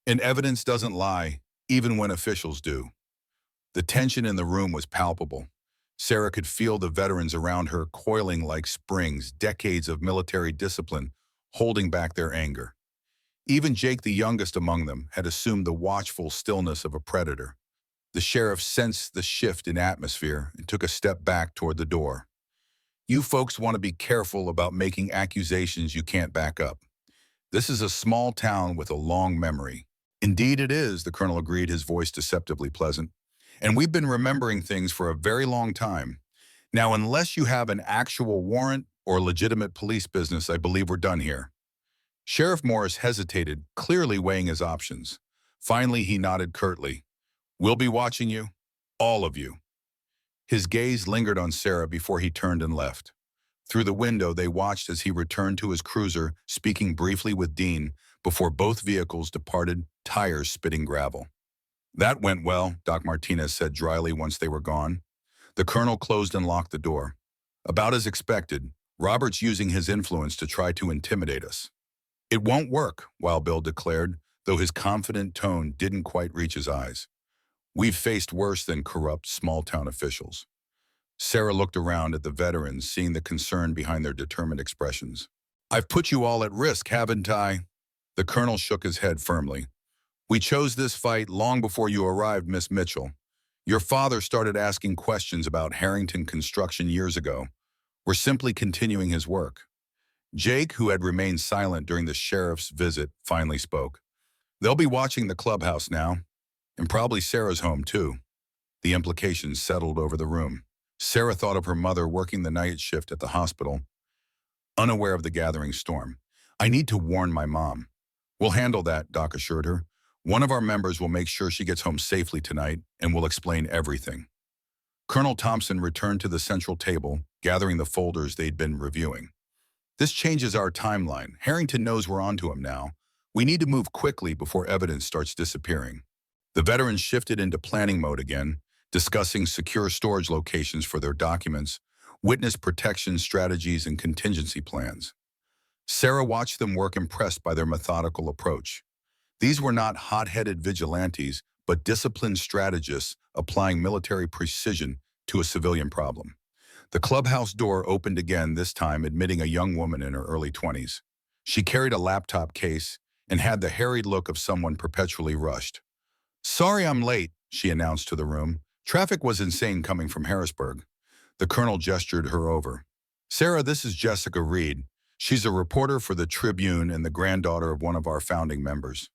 "And evidence doesn't lie, even when officials do." The tension in the room was palpable. Sarah could feel the veterans around her coiling like springs, decades of military discipline holding back their anger. Even Jake, the youngest among them, had assumed the watchful stillness of a predator. The sheriff sensed the shift in atmosphere and took a step back toward the door. "You folks want to be careful about making accusations you can't back up. This is a small town with a long memory." "Indeed it is," the colonel agreed, his voice deceptively pleasant. "And we've been remembering things for a very long time. Now, unless you have an actual warrant or legitimate police business, I believe we're done here." Sheriff Morris hesitated, clearly weighing his options. Finally, he nodded curtly. "We'll be watching you. All of you." His gaze lingered on Sarah before he turned and left. Through the window, they watched as he returned to his cruiser, speaking briefly with Dean before both vehicles departed, tires spitting gravel. "That went well," Doc Martinez said dryly once they were gone. The colonel closed and locked the door. "About as expected, Robert's using his influence to try to intimidate us." "It won't work," Wild Bill declared, though his confident tone didn't quite reach his eyes. "We've faced worse than corrupt small-town officials." Sarah looked around at the veterans, seeing the concern behind their determined expressions. "I've put you all at risk, haven't I?" The colonel shook his head firmly. "We chose this fight long before you arrived, Miss Mitchell. Your father started asking questions about Harrington construction years ago. We're simply continuing his work." Jake, who had remained silent during the sheriff's visit, finally spoke. "They'll be watching the clubhouse now, and probably Sarah's home too." The implications settled over the room. Sarah thought of her mother working the night shift at the hospital, unaware of the gathering storm. "I need to warn my mom." "We'll handle that," Doc assured her. "One of our members will make sure she gets home safely tonight, and will explain everything." Colonel Thompson returned to the central table, gathering the folders they'd been reviewing. "This changes our timeline. Harrington knows we're onto him now. We need to move quickly before evidence starts disappearing." The veterans shifted into planning mode again, discussing secure storage locations for their documents, witness protection strategies, and contingency plans. Sarah watched them work, impressed by their methodical approach. These were not hot-headed vigilantes, but disciplined strategists applying military precision to a civilian problem. The clubhouse door opened again, this time admitting a young woman in her early 20s. She carried a laptop case and had the harried look of someone perpetually rushed. "Sorry I'm late," she announced to the room. "Traffic was insane coming from Harrisburg." The colonel gestured her over. "Sarah, this is Jessica Reed. She's a reporter for the Tribune and the granddaughter of one of our founding members."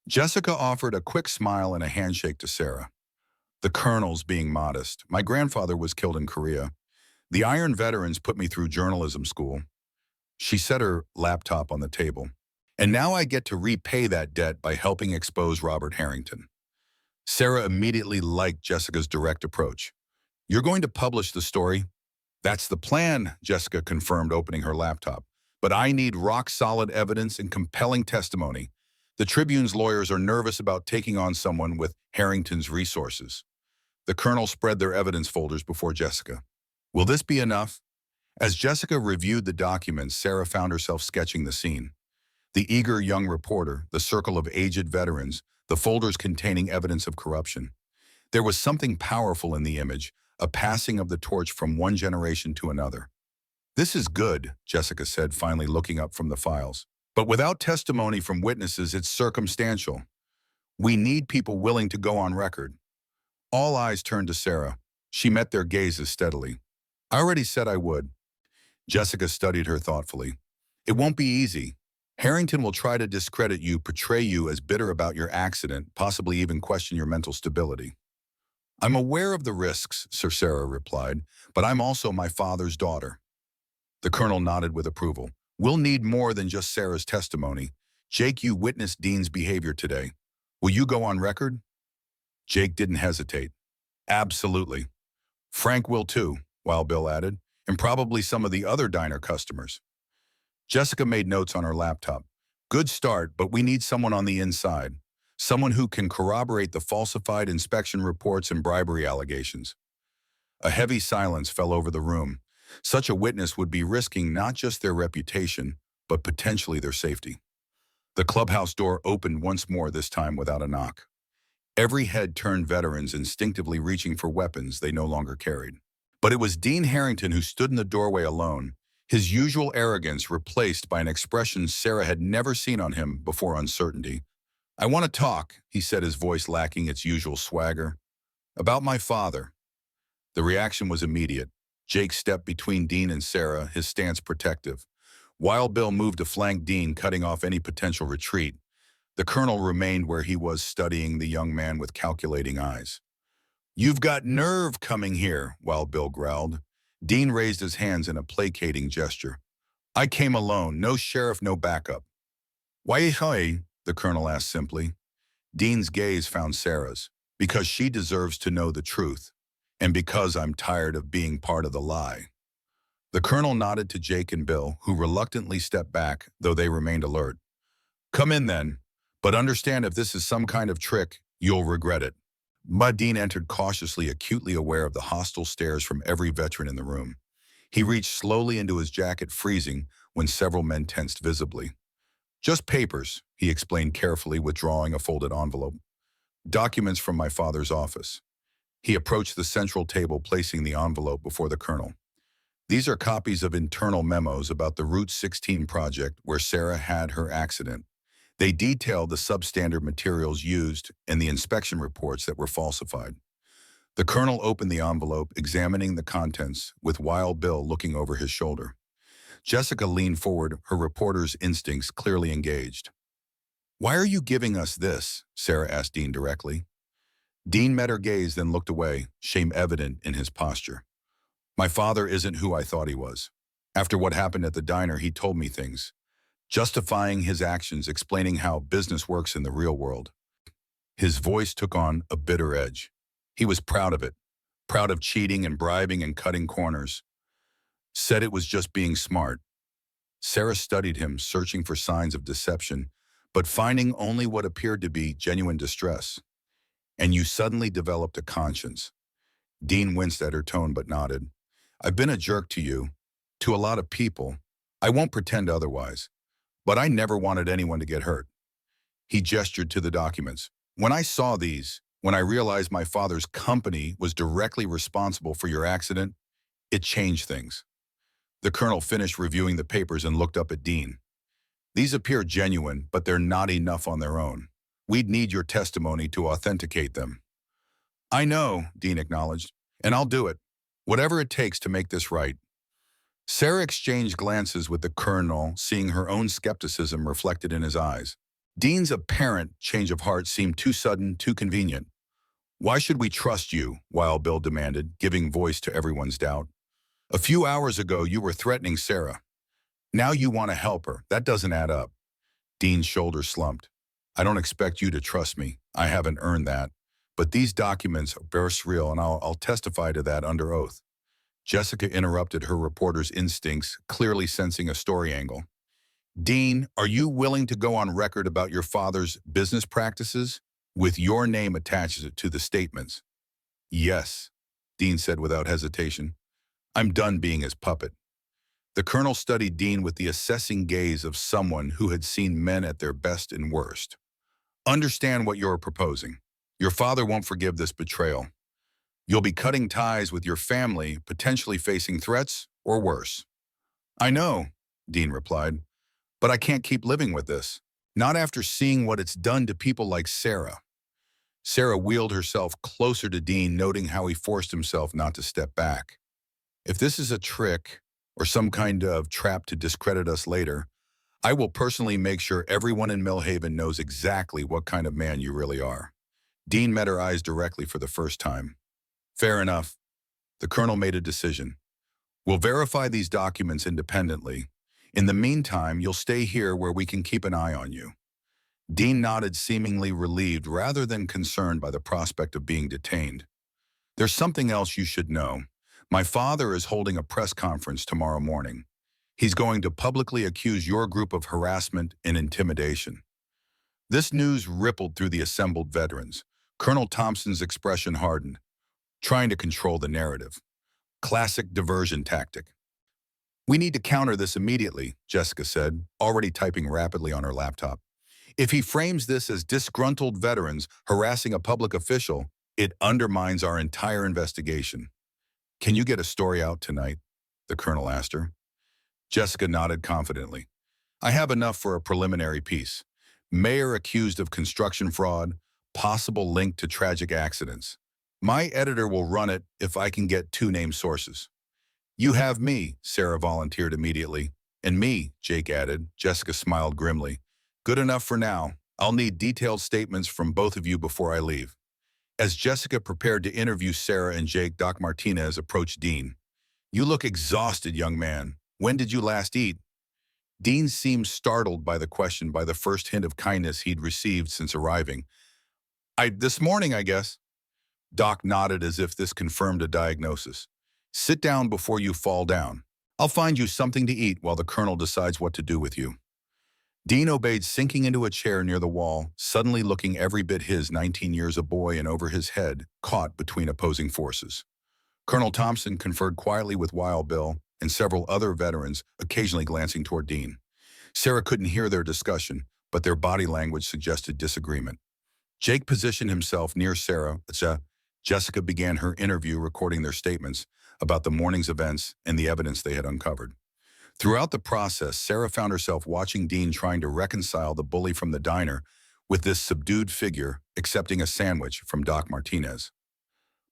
Jessica offered a quick smile and a handshake to Sarah. The colonel's being modest. "My grandfather was killed in Korea. The Iron Veterans put me through journalism school." She set her laptop on the table. "And now I get to repay that debt by helping expose Robert Harrington." Sarah immediately liked Jessica's direct approach. "You're going to publish the story?" "That's the plan," Jessica confirmed, opening her laptop. "But I need rock-solid evidence and compelling testimony. The Tribune's lawyers are nervous about taking on someone with Harrington's resources." The colonel spread their evidence folders before Jessica. "Will this be enough?" As Jessica reviewed the documents, Sarah found herself sketching the scene. The eager young reporter, the circle of aged veterans, the folders containing evidence of corruption. There was something powerful in the image, a passing of the torch from one generation to another. "This is good," Jessica said, finally looking up from the files. "But without testimony from witnesses, it's circumstantial. We need people willing to go on record." All eyes turned to Sarah. She met their gazes steadily. "I already said I would." Jessica studied her thoughtfully. "It won't be easy. Harrington will try to discredit you, portray you as bitter about your accident, possibly even question your mental stability." "I'm aware of the risks," Sir Sarah replied, "but I'm also my father's daughter." The colonel nodded with approval. "We'll need more than just Sarah's testimony. Jake, you witnessed Dean's behavior today. Will you go on record?" Jake didn't hesitate. "Absolutely. Frank will too," Wild Bill added, "and probably some of the other diner customers." Jessica made notes on her laptop. "Good start, but we need someone on the inside. Someone who can corroborate the falsified inspection reports and bribery allegations." A heavy silence fell over the room. Such a witness would be risking not just their reputation, but potentially their safety. The clubhouse door opened once more, this time without a knock. Every head turned, veterans instinctively reaching for weapons they no longer carried. But it was Dean Harrington who stood in the doorway alone, his usual arrogance replaced by an expression Sarah had never seen on him before: uncertainty. "I want to talk," he said, his voice lacking its usual swagger. "About my father." The reaction was immediate. Jake stepped between Dean and Sarah, his stance protective. Wild Bill moved to flank Dean, cutting off any potential retreat. The colonel remained where he was, studying the young man with calculating eyes. "You've got nerve coming here," Wild Bill growled. Dean raised his hands in a placating gesture. "I came alone, no sheriff, no backup." "Why, hey?" the colonel asked simply. Dean's gaze found Sarah's. "Because she deserves to know the truth, and because I'm tired of being part of the lie." The colonel nodded to Jake and Bill, who reluctantly stepped back, though they remained alert. "Come in then, but understand if this is some kind of trick, you'll regret it." Dean entered cautiously, acutely aware of the hostile stares from every veteran in the room. He reached slowly into his jacket, freezing when several men tensed visibly. "Just papers," he explained carefully, withdrawing a folded envelope. "Documents from my father's office." He approached the central table, placing the envelope before the colonel. "These are copies of internal memos about the Route 16 project where Sarah had her accident. They detail the substandard materials used and the inspection reports that were falsified." The colonel opened the envelope, examining the contents, with Wild Bill looking over his shoulder. Jessica leaned forward, her reporter's instincts clearly engaged. "Why are you giving us this?" Sarah asked Dean directly. Dean met her gaze, then looked away, shame evident in his posture. "My father isn't who I thought he was. After what happened at the diner, he told me things, justifying his actions, explaining how business works in the real world." His voice took on a bitter edge. He was proud of it, proud of cheating and bribing and cutting corners. Said it was just being smart. Sarah studied him, searching for signs of deception, but finding only what appeared to be genuine distress. "And you suddenly developed a conscience." Dean winced at her tone but nodded. "I've been a jerk to you, to a lot of people. I won't pretend otherwise. But I never wanted anyone to get hurt." He gestured to the documents. When I realized my father's company was directly responsible for your accident, it changed things. The colonel finished reviewing the papers and looked up at Dean. These appear genuine, but they're not enough on their own. We'd need your testimony to authenticate them. I know, Dean acknowledged, and I'll do it. Whatever it takes to make this right. Sarah exchanged glances with the colonel, seeing her own skepticism reflected in his eyes. Dean's apparent change of heart seemed too sudden, too convenient. Why should we trust you? Wild Bill demanded, giving voice to everyone's doubt. A few hours ago, you were threatening Sarah. Now you want to help her. That doesn't add up. Dean's shoulders slumped. I don't expect you to trust me. I haven't earned that. But these documents are real, and I'll testify to that under oath. Jessica interrupted her reporter's instincts, clearly sensing a story angle. Dean, are you willing to go on record about your father's business practices, with your name attached to the statements? Yes, Dean said without hesitation. I'm done being his puppet. The colonel studied Dean with the assessing gaze of someone who had seen men at their best and worst. Understand what you're proposing. Your father won't forgive this betrayal. You'll be cutting ties with your family, potentially facing threats or worse. I know, Dean replied, but I can't keep living with this. Not after seeing what it's done to people like Sarah. Sarah wheeled herself closer to Dean, noting how he forced himself not to step back. If this is a trick or some kind of trap to discredit us later, I will personally make sure everyone in Millhaven knows exactly what kind of man you really are. Dean met her eyes directly for the first time. Fair enough. The colonel made a decision. We'll verify these documents independently. In the meantime, you'll stay here where we can keep an eye on you. Dean nodded, seemingly relieved rather than concerned by the prospect of being detained. There's something else you should know. My father is holding a press conference tomorrow morning. He's going to publicly accuse your group of harassment and intimidation. This news rippled through the assembled veterans. Colonel Thompson's expression hardened, trying to control the narrative. Classic diversion tactic. We need to counter this immediately, Jessica said, already typing rapidly on her laptop. If he frames this as disgruntled veterans harassing a public official, it undermines our entire investigation. Can you get a story out tonight? The colonel asked her. Jessica nodded confidently. I have enough for a preliminary piece. Mayor accused of construction fraud, possible link to tragic accidents. My editor will run it if I can get two named sources. You have me, Sarah volunteered immediately. And me, Jake added. Jessica smiled grimly. Good enough for now. I'll need detailed statements from both of you before I leave. As Jessica prepared to interview Sarah and Jake, Doc Martinez approached Dean. You look exhausted, young man. When did you last eat? Dean seemed startled by the question, by the first hint of kindness he'd received since arriving. This morning, I guess. Doc nodded as if this confirmed a diagnosis. Sit down before you fall down. I'll find you something to eat while the colonel decides what to do with you. Dean obeyed, sinking into a chair near the wall, suddenly looking every bit his 19 years a boy and over his head, caught between opposing forces. Colonel Thompson conferred quietly with Wild Bill and several other veterans, occasionally glancing toward Dean. Sarah couldn't hear their discussion, but their body language suggested disagreement. Jake positioned himself near Sarah. Jessica began her interview, recording their statements about the morning's events and the evidence they had uncovered. Throughout the process, Sarah found herself watching Dean trying to reconcile the bully from the diner with this subdued figure accepting a sandwich from Doc Martinez.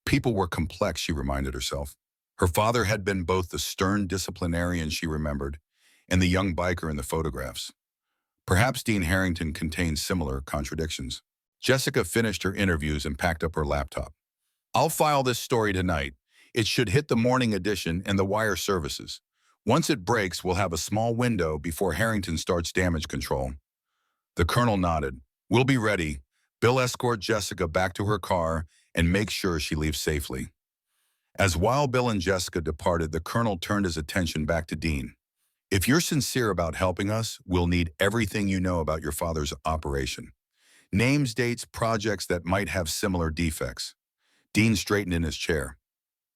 People were complex, she reminded herself. Her father had been both the stern disciplinarian she remembered and the young biker in the photographs. Perhaps Dean Harrington contained similar contradictions. Jessica finished her interviews and packed up her laptop. I'll file this story tonight. It should hit the morning edition and the wire services. Once it breaks, we'll have a small window before Harrington starts damage control. The colonel nodded. We'll be ready. Bill escort Jessica back to her car and make sure she leaves safely. As Wild Bill and Jessica departed, the colonel turned his attention back to Dean. If you're sincere about helping us, we'll need everything you know about your father's operation. Names, dates, projects that might have similar defects. Dean straightened in his chair.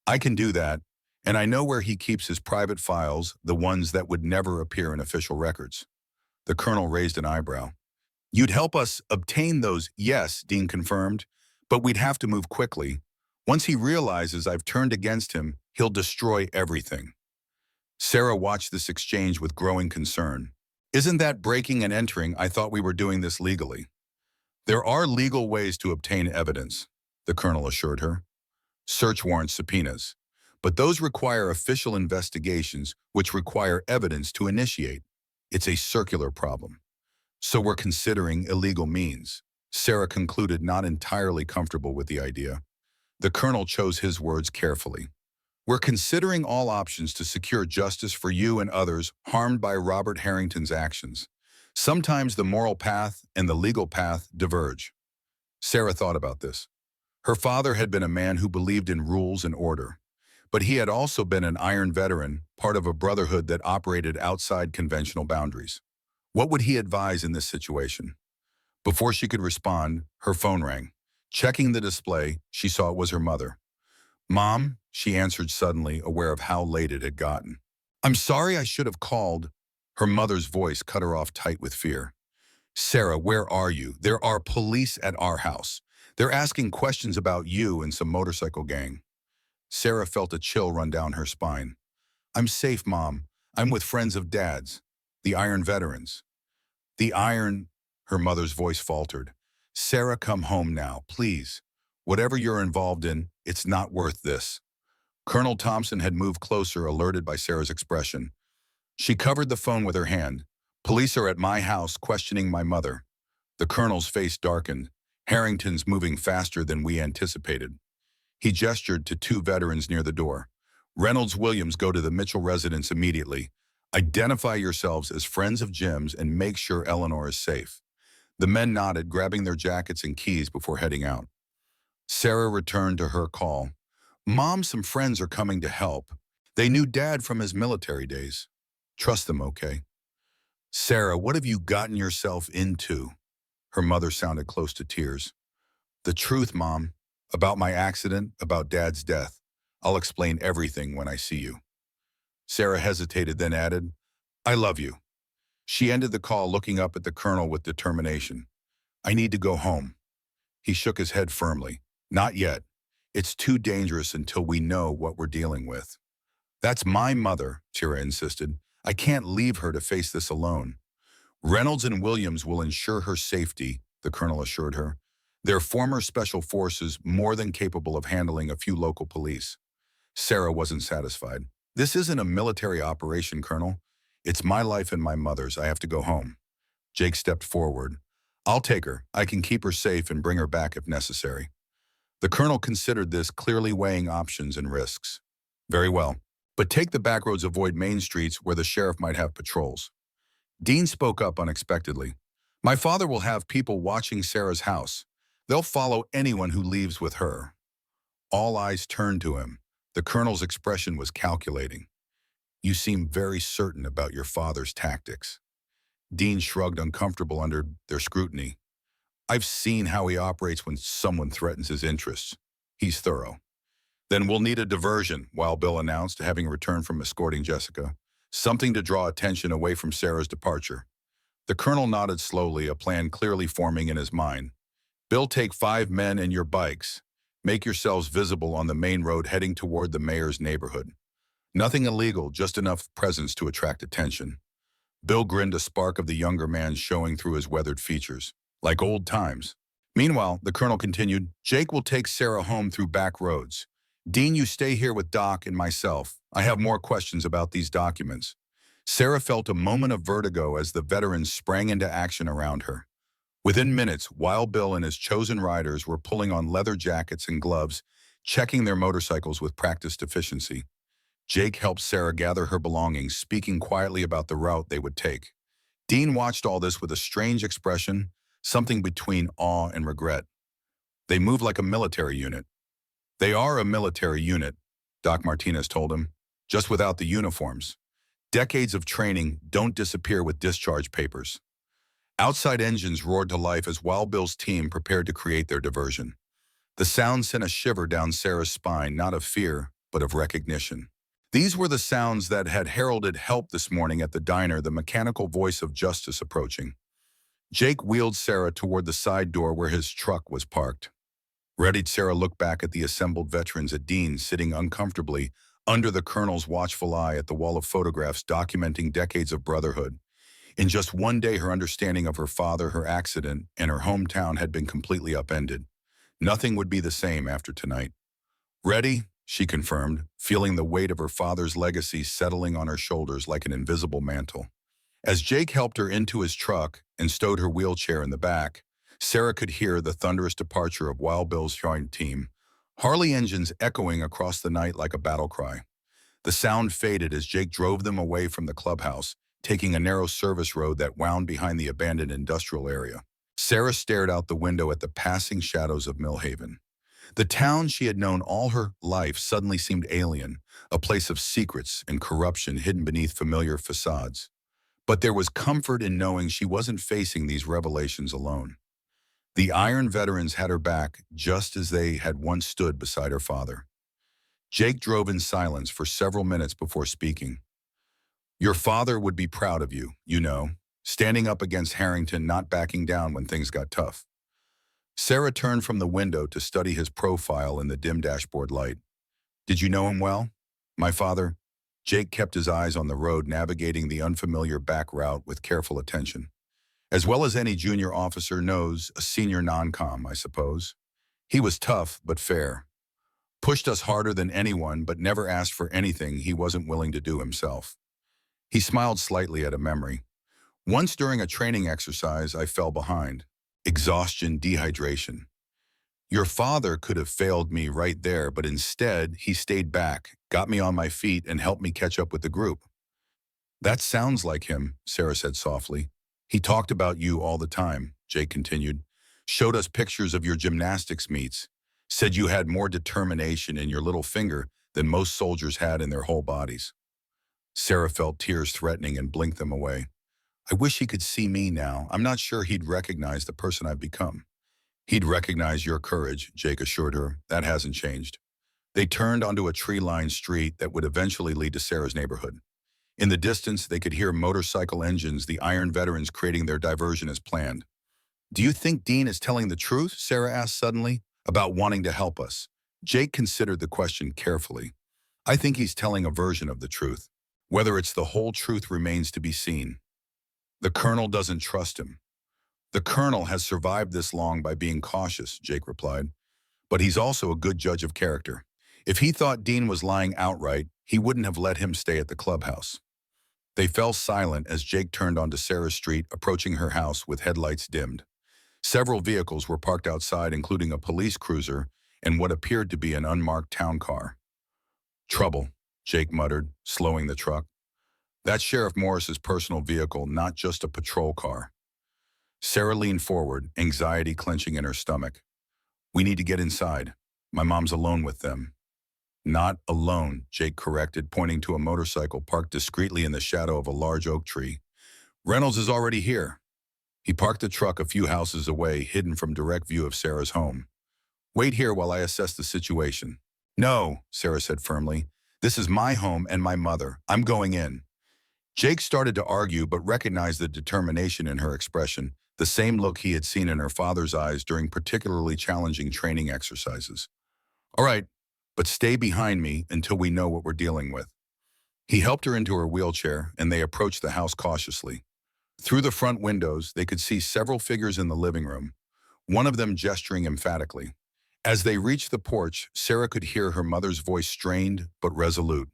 I can do that, and I know where he keeps his private files, the ones that would never appear in official records. The colonel raised an eyebrow. You'd help us obtain those, yes, Dean confirmed, but we'd have to move quickly. Once he realizes I've turned against him, he'll destroy everything. Sarah watched this exchange with growing concern. Isn't that breaking and entering? I thought we were doing this legally. There are legal ways to obtain evidence, the colonel assured her. Search warrant subpoenas. But those require official investigations, which require evidence to initiate. It's a circular problem. So we're considering illegal means. Sarah concluded, not entirely comfortable with the idea. The colonel chose his words carefully. We're considering all options to secure justice for you and others harmed by Robert Harrington's actions. Sometimes the moral path and the legal path diverge. Sarah thought about this. Her father had been a man who believed in rules and order, but he had also been an iron veteran, part of a brotherhood that operated outside conventional boundaries. What would he advise in this situation? Before she could respond, her phone rang. Checking the display, she saw it was her mother. "Mom," she answered suddenly, aware of how late it had gotten. "I'm sorry, I should have called." Her mother's voice cut her off tight with fear. "Sarah, where are you? There are police at our house. They're asking questions about you and some motorcycle gang." Sarah felt a chill run down her spine. "I'm safe, Mom. I'm with friends of Dad's, the Iron veterans." "The Iron," her mother's voice faltered. "Sarah, come home now, please. Whatever you're involved in, it's not worth this." Colonel Thompson had moved closer, alerted by Sarah's expression. She covered the phone with her hand. "Police are at my house questioning my mother." The colonel's face darkened. "Harrington's moving faster than we anticipated." He gestured to two veterans near the door. "Reynolds, Williams, go to the Mitchell residence immediately. Identify yourselves as friends of Jim's and make sure Eleanor is safe." The men nodded, grabbing their jackets and keys before heading out. Sarah returned to her call. "Mom, some friends are coming to help. They knew Dad from his military days. Trust them, okay?" "Sarah, what have you gotten yourself into?" Her mother sounded close to tears. "The truth, Mom. About my accident, about Dad's death. I'll explain everything when I see you." Sarah hesitated, then added, "I love you." She ended the call, looking up at the colonel with determination. "I need to go home." He shook his head firmly. "Not yet. It's too dangerous until we know what we're dealing with." "That's my mother," Tira insisted. "I can't leave her to face this alone." "Reynolds and Williams will ensure her safety," the colonel assured her. "They're former special forces, more than capable of handling a few local police." Sarah wasn't satisfied. "This isn't a military operation, Colonel. It's my life and my mother's. I have to go home." Jake stepped forward. "I'll take her. I can keep her safe and bring her back if necessary." The colonel considered this, clearly weighing options and risks. "Very well. But take the back roads, avoid main streets where the sheriff might have patrols." Dean spoke up unexpectedly. "My father will have people watching Sarah's house. They'll follow anyone who leaves with her." All eyes turned to him. The colonel's expression was calculating. "You seem very certain about your father's tactics." Dean shrugged, uncomfortable under their scrutiny. "I've seen how he operates when someone threatens his interests. He's thorough." "Then we'll need a diversion," Wild Bill announced, having returned from escorting Jessica. "Something to draw attention away from Sarah's departure." The colonel nodded slowly, a plan clearly forming in his mind. "Bill, take 5 men and your bikes. Make yourselves visible on the main road heading toward the mayor's neighborhood. Nothing illegal, just enough presence to attract attention." Bill grinned, a spark of the younger man showing through his weathered features. "Like old times." Meanwhile, the colonel continued, "Jake will take Sarah home through back roads. Dean, you stay here with Doc and myself. I have more questions about these documents." Sarah felt a moment of vertigo as the veterans sprang into action around her. Within minutes, Wild Bill and his chosen riders were pulling on leather jackets and gloves, checking their motorcycles with practiced efficiency. Jake helped Sarah gather her belongings, speaking quietly about the route they would take. Dean watched all this with a strange expression, something between awe and regret. "They move like a military unit." "They are a military unit," Doc Martinez told him, "just without the uniforms. Decades of training don't disappear with discharge papers." Outside engines roared to life as Wild Bill's team prepared to create their diversion. The sound sent a shiver down Sarah's spine, not of fear, but of recognition. These were the sounds that had heralded help this morning at the diner, the mechanical voice of justice approaching. Jake wheeled Sarah toward the side door where his truck was parked. Readied, Sarah looked back at the assembled veterans at Dean sitting uncomfortably under the colonel's watchful eye at the wall of photographs documenting decades of brotherhood. In just one day, her understanding of her father, her accident, and her hometown had been completely upended. Nothing would be the same after tonight. Ready? She confirmed, feeling the weight of her father's legacy settling on her shoulders like an invisible mantle. As Jake helped her into his truck and stowed her wheelchair in the back, Sarah could hear the thunderous departure of Wild Bill's joint team, Harley engines echoing across the night like a battle cry. The sound faded as Jake drove them away from the clubhouse, taking a narrow service road that wound behind the abandoned industrial area. Sarah stared out the window at the passing shadows of Millhaven. The town she had known all her life suddenly seemed alien, a place of secrets and corruption hidden beneath familiar facades. But there was comfort in knowing she wasn't facing these revelations alone. The Iron veterans had her back just as they had once stood beside her father. Jake drove in silence for several minutes before speaking. Your father would be proud of you, you know, standing up against Harrington, not backing down when things got tough. Sarah turned from the window to study his profile in the dim dashboard light. Did you know him well? My father? Jake kept his eyes on the road, navigating the unfamiliar back route with careful attention. As well as any junior officer knows, a senior non-com, I suppose. He was tough, but fair. Pushed us harder than anyone, but never asked for anything he wasn't willing to do himself. He smiled slightly at a memory. Once during a training exercise, I fell behind. Exhaustion, dehydration. Your father could have failed me right there, but instead, he stayed back, got me on my feet, and helped me catch up with the group. That sounds like him, Sarah said softly. He talked about you all the time, Jake continued. Showed us pictures of your gymnastics meets. Said you had more determination in your little finger than most soldiers had in their whole bodies. Sarah felt tears threatening and blinked them away. I wish he could see me now. I'm not sure he'd recognize the person I've become. He'd recognize your courage, Jake assured her. That hasn't changed. They turned onto a tree-lined street that would eventually lead to Sarah's neighborhood. In the distance, they could hear motorcycle engines, the Iron veterans creating their diversion as planned. Do you think Dean is telling the truth? Sarah asked suddenly, about wanting to help us. Jake considered the question carefully. I think he's telling a version of the truth. Whether it's the whole truth remains to be seen. The colonel doesn't trust him. The colonel has survived this long by being cautious, Jake replied. But he's also a good judge of character. If he thought Dean was lying outright, he wouldn't have let him stay at the clubhouse. They fell silent as Jake turned onto Sarah Street, approaching her house with headlights dimmed. Several vehicles were parked outside, including a police cruiser and what appeared to be an unmarked town car. Trouble, Jake muttered, slowing the truck. That's Sheriff Morris's personal vehicle, not just a patrol car. Sarah leaned forward, anxiety clenching in her stomach. We need to get inside. My mom's alone with them. Not alone, Jake corrected, pointing to a motorcycle parked discreetly in the shadow of a large oak tree. Reynolds is already here. He parked the truck a few houses away, hidden from direct view of Sarah's home. Wait here while I assess the situation. No, Sarah said firmly. This is my home and my mother. I'm going in. Jake started to argue, but recognized the determination in her expression, the same look he had seen in her father's eyes during particularly challenging training exercises. All right, but stay behind me until we know what we're dealing with. He helped her into her wheelchair, and they approached the house cautiously. Through the front windows, they could see several figures in the living room, one of them gesturing emphatically. As they reached the porch, Sarah could hear her mother's voice, strained but resolute.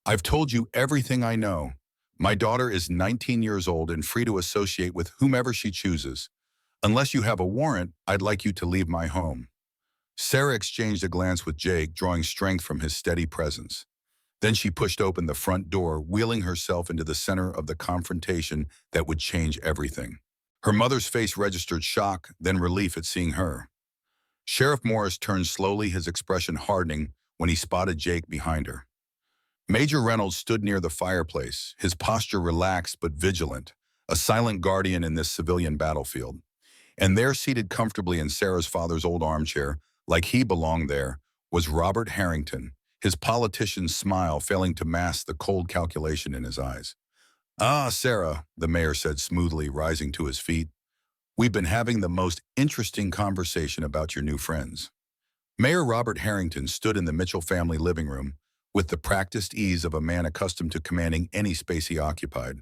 I've told you everything I know. My daughter is 19 years old and free to associate with whomever she chooses. Unless you have a warrant, I'd like you to leave my home. Sarah exchanged a glance with Jake, drawing strength from his steady presence. Then she pushed open the front door, wheeling herself into the center of the confrontation that would change everything. Her mother's face registered shock, then relief at seeing her. Sheriff Morris turned slowly, his expression hardening when he spotted Jake behind her. Major Reynolds stood near the fireplace, his posture relaxed but vigilant, a silent guardian in this civilian battlefield. And there, seated comfortably in Sarah's father's old armchair, like he belonged there, was Robert Harrington, his politician's smile failing to mask the cold calculation in his eyes. Ah, Sarah, the mayor said smoothly, rising to his feet. We've been having the most interesting conversation about your new friends. Mayor Robert Harrington stood in the Mitchell family living room with the practiced ease of a man accustomed to commanding any space he occupied.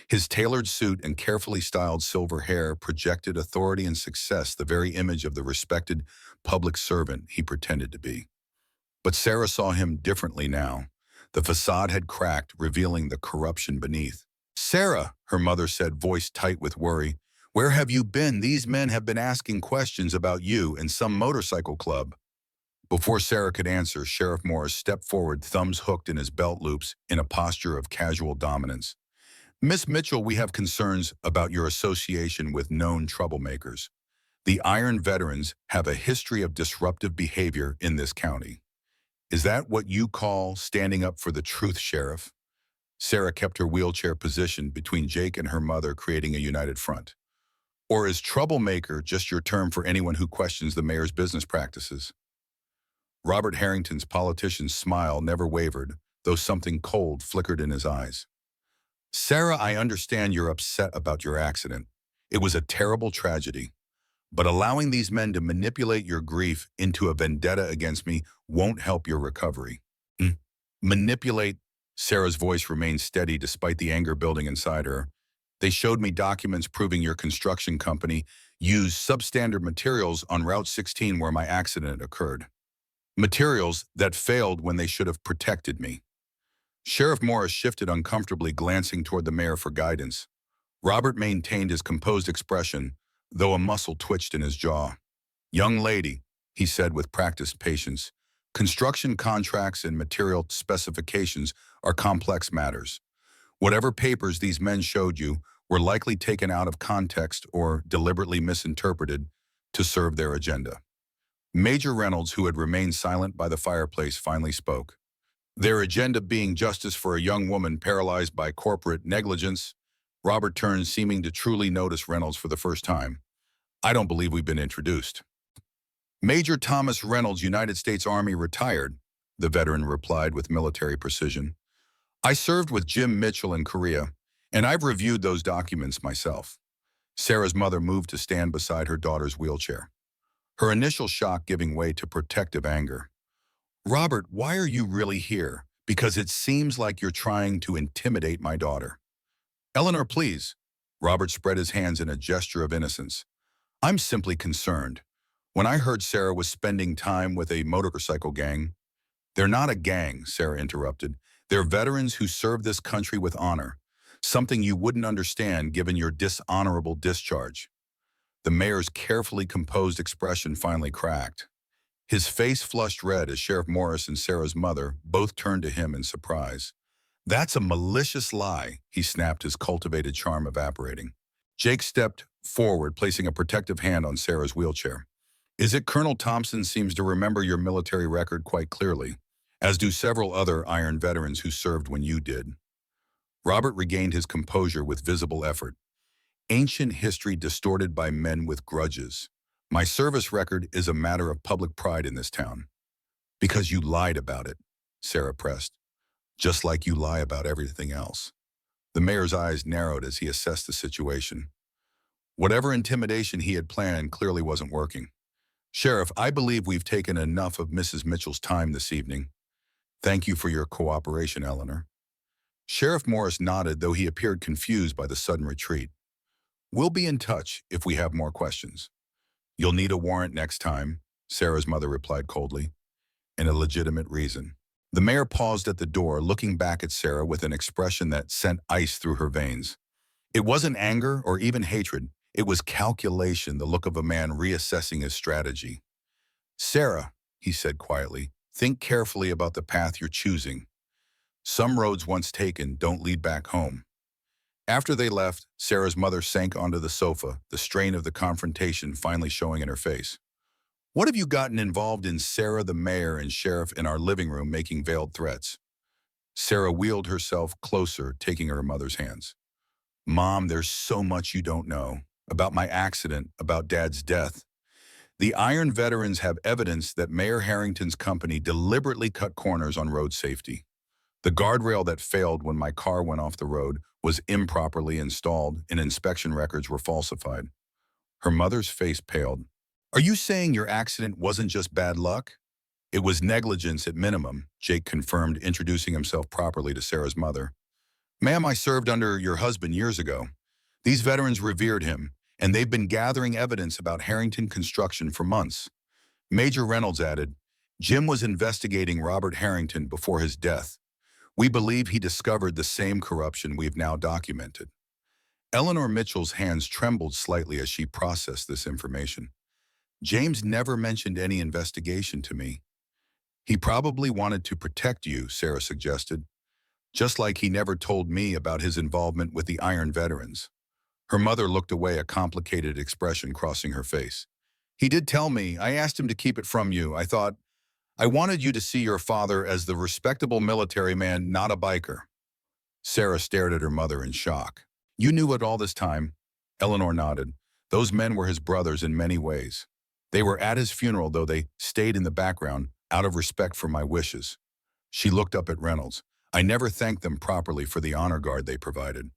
His tailored suit and carefully styled silver hair projected authority and success, the very image of the respected public servant he pretended to be. But Sarah saw him differently now. The facade had cracked, revealing the corruption beneath. "Sarah," her mother said, voice tight with worry, "where have you been? These men have been asking questions about you and some motorcycle club." Before Sarah could answer, Sheriff Morris stepped forward, thumbs hooked in his belt loops, in a posture of casual dominance. "Miss Mitchell, we have concerns about your association with known troublemakers. The Iron Veterans have a history of disruptive behavior in this county. Is that what you call standing up for the truth, Sheriff?" Sarah kept her wheelchair positioned between Jake and her mother, creating a united front. "Or is troublemaker just your term for anyone who questions the mayor's business practices?" Robert Harrington's politician's smile never wavered, though something cold flickered in his eyes. "Sarah, I understand you're upset about your accident. It was a terrible tragedy. But allowing these men to manipulate your grief into a vendetta against me won't help your recovery." "Mm. Manipulate?" Sarah's voice remained steady despite the anger building inside her. "They showed me documents proving your construction company used substandard materials on Route 16 where my accident occurred. Materials that failed when they should have protected me." Sheriff Morris shifted uncomfortably, glancing toward the mayor for guidance. Robert maintained his composed expression, though a muscle twitched in his jaw. "Young lady," he said with practiced patience, "construction contracts and material specifications are complex matters. Whatever papers these men showed you were likely taken out of context or deliberately misinterpreted to serve their agenda." Major Reynolds, who had remained silent by the fireplace, finally spoke. "Their agenda being justice for a young woman paralyzed by corporate negligence." Robert turned, seeming to truly notice Reynolds for the first time. "I don't believe we've been introduced." "Major Thomas Reynolds, United States Army, retired," the veteran replied with military precision. "I served with Jim Mitchell in Korea, and I've reviewed those documents myself." Sarah's mother moved to stand beside her daughter's wheelchair, her initial shock giving way to protective anger. "Robert, why are you really here? Because it seems like you're trying to intimidate my daughter." "Eleanor, please." Robert spread his hands in a gesture of innocence. "I'm simply concerned. When I heard Sarah was spending time with a motorcycle gang—" "They're not a gang," Sarah interrupted. "They're veterans who serve this country with honor, something you wouldn't understand given your dishonorable discharge." The mayor's carefully composed expression finally cracked. His face flushed red as Sheriff Morris and Sarah's mother both turned to him in surprise. "That's a malicious lie," he snapped, his cultivated charm evaporating. Jake stepped forward, placing a protective hand on Sarah's wheelchair. "Is it Colonel Thompson seems to remember your military record quite clearly, as do several other Iron veterans who served when you did." Robert regained his composure with visible effort. "Ancient history distorted by men with grudges. My service record is a matter of public pride in this town." "Because you lied about it," Sarah pressed. "Just like you lie about everything else." The mayor's eyes narrowed as he assessed the situation. Whatever intimidation he had planned clearly wasn't working. "Sheriff, I believe we've taken enough of Mrs. Mitchell's time this evening. Thank you for your cooperation, Eleanor." Sheriff Morris nodded, though he appeared confused by the sudden retreat. "We'll be in touch if we have more questions." "You'll need a warrant next time," Sarah's mother replied coldly. "And a legitimate reason." The mayor paused at the door, looking back at Sarah with an expression that sent ice through her veins. It wasn't anger or even hatred. It was calculation, the look of a man reassessing his strategy. "Sarah," he said quietly, "think carefully about the path you're choosing. Some roads once taken don't lead back home." After they left, Sarah's mother sank onto the sofa, the strain of the confrontation finally showing in her face. "What have you gotten involved in?" Sarah, the mayor, and sheriff in our living room making veiled threats. Sarah wheeled herself closer, taking her mother's hands. "Mom, there's so much you don't know. About my accident, about Dad's death. The Iron veterans have evidence that Mayor Harrington's company deliberately cut corners on road safety. The guardrail that failed when my car went off the road was improperly installed and inspection records were falsified." Her mother's face paled. Are you saying your accident wasn't just bad luck? It was negligence at minimum, Jake confirmed, introducing himself properly to Sarah's mother. Ma'am, I served under your husband years ago. These veterans revered him, and they've been gathering evidence about Harrington construction for months. Major Reynolds added, Jim was investigating Robert Harrington before his death. We believe he discovered the same corruption we've now documented. Eleanor Mitchell's hands trembled slightly as she processed this information. James never mentioned any investigation to me. He probably wanted to protect you, Sarah suggested, just like he never told me about his involvement with the Iron Veterans. Her mother looked away, a complicated expression crossing her face. He did tell me. I asked him to keep it from you. I wanted you to see your father as the respectable military man, not a biker. Sarah stared at her mother in shock. You knew it all this time? Eleanor nodded. Those men were his brothers in many ways. They were at his funeral, though they stayed in the background, out of respect for my wishes. She looked up at Reynolds. I never thanked them properly for the honor guard they provided.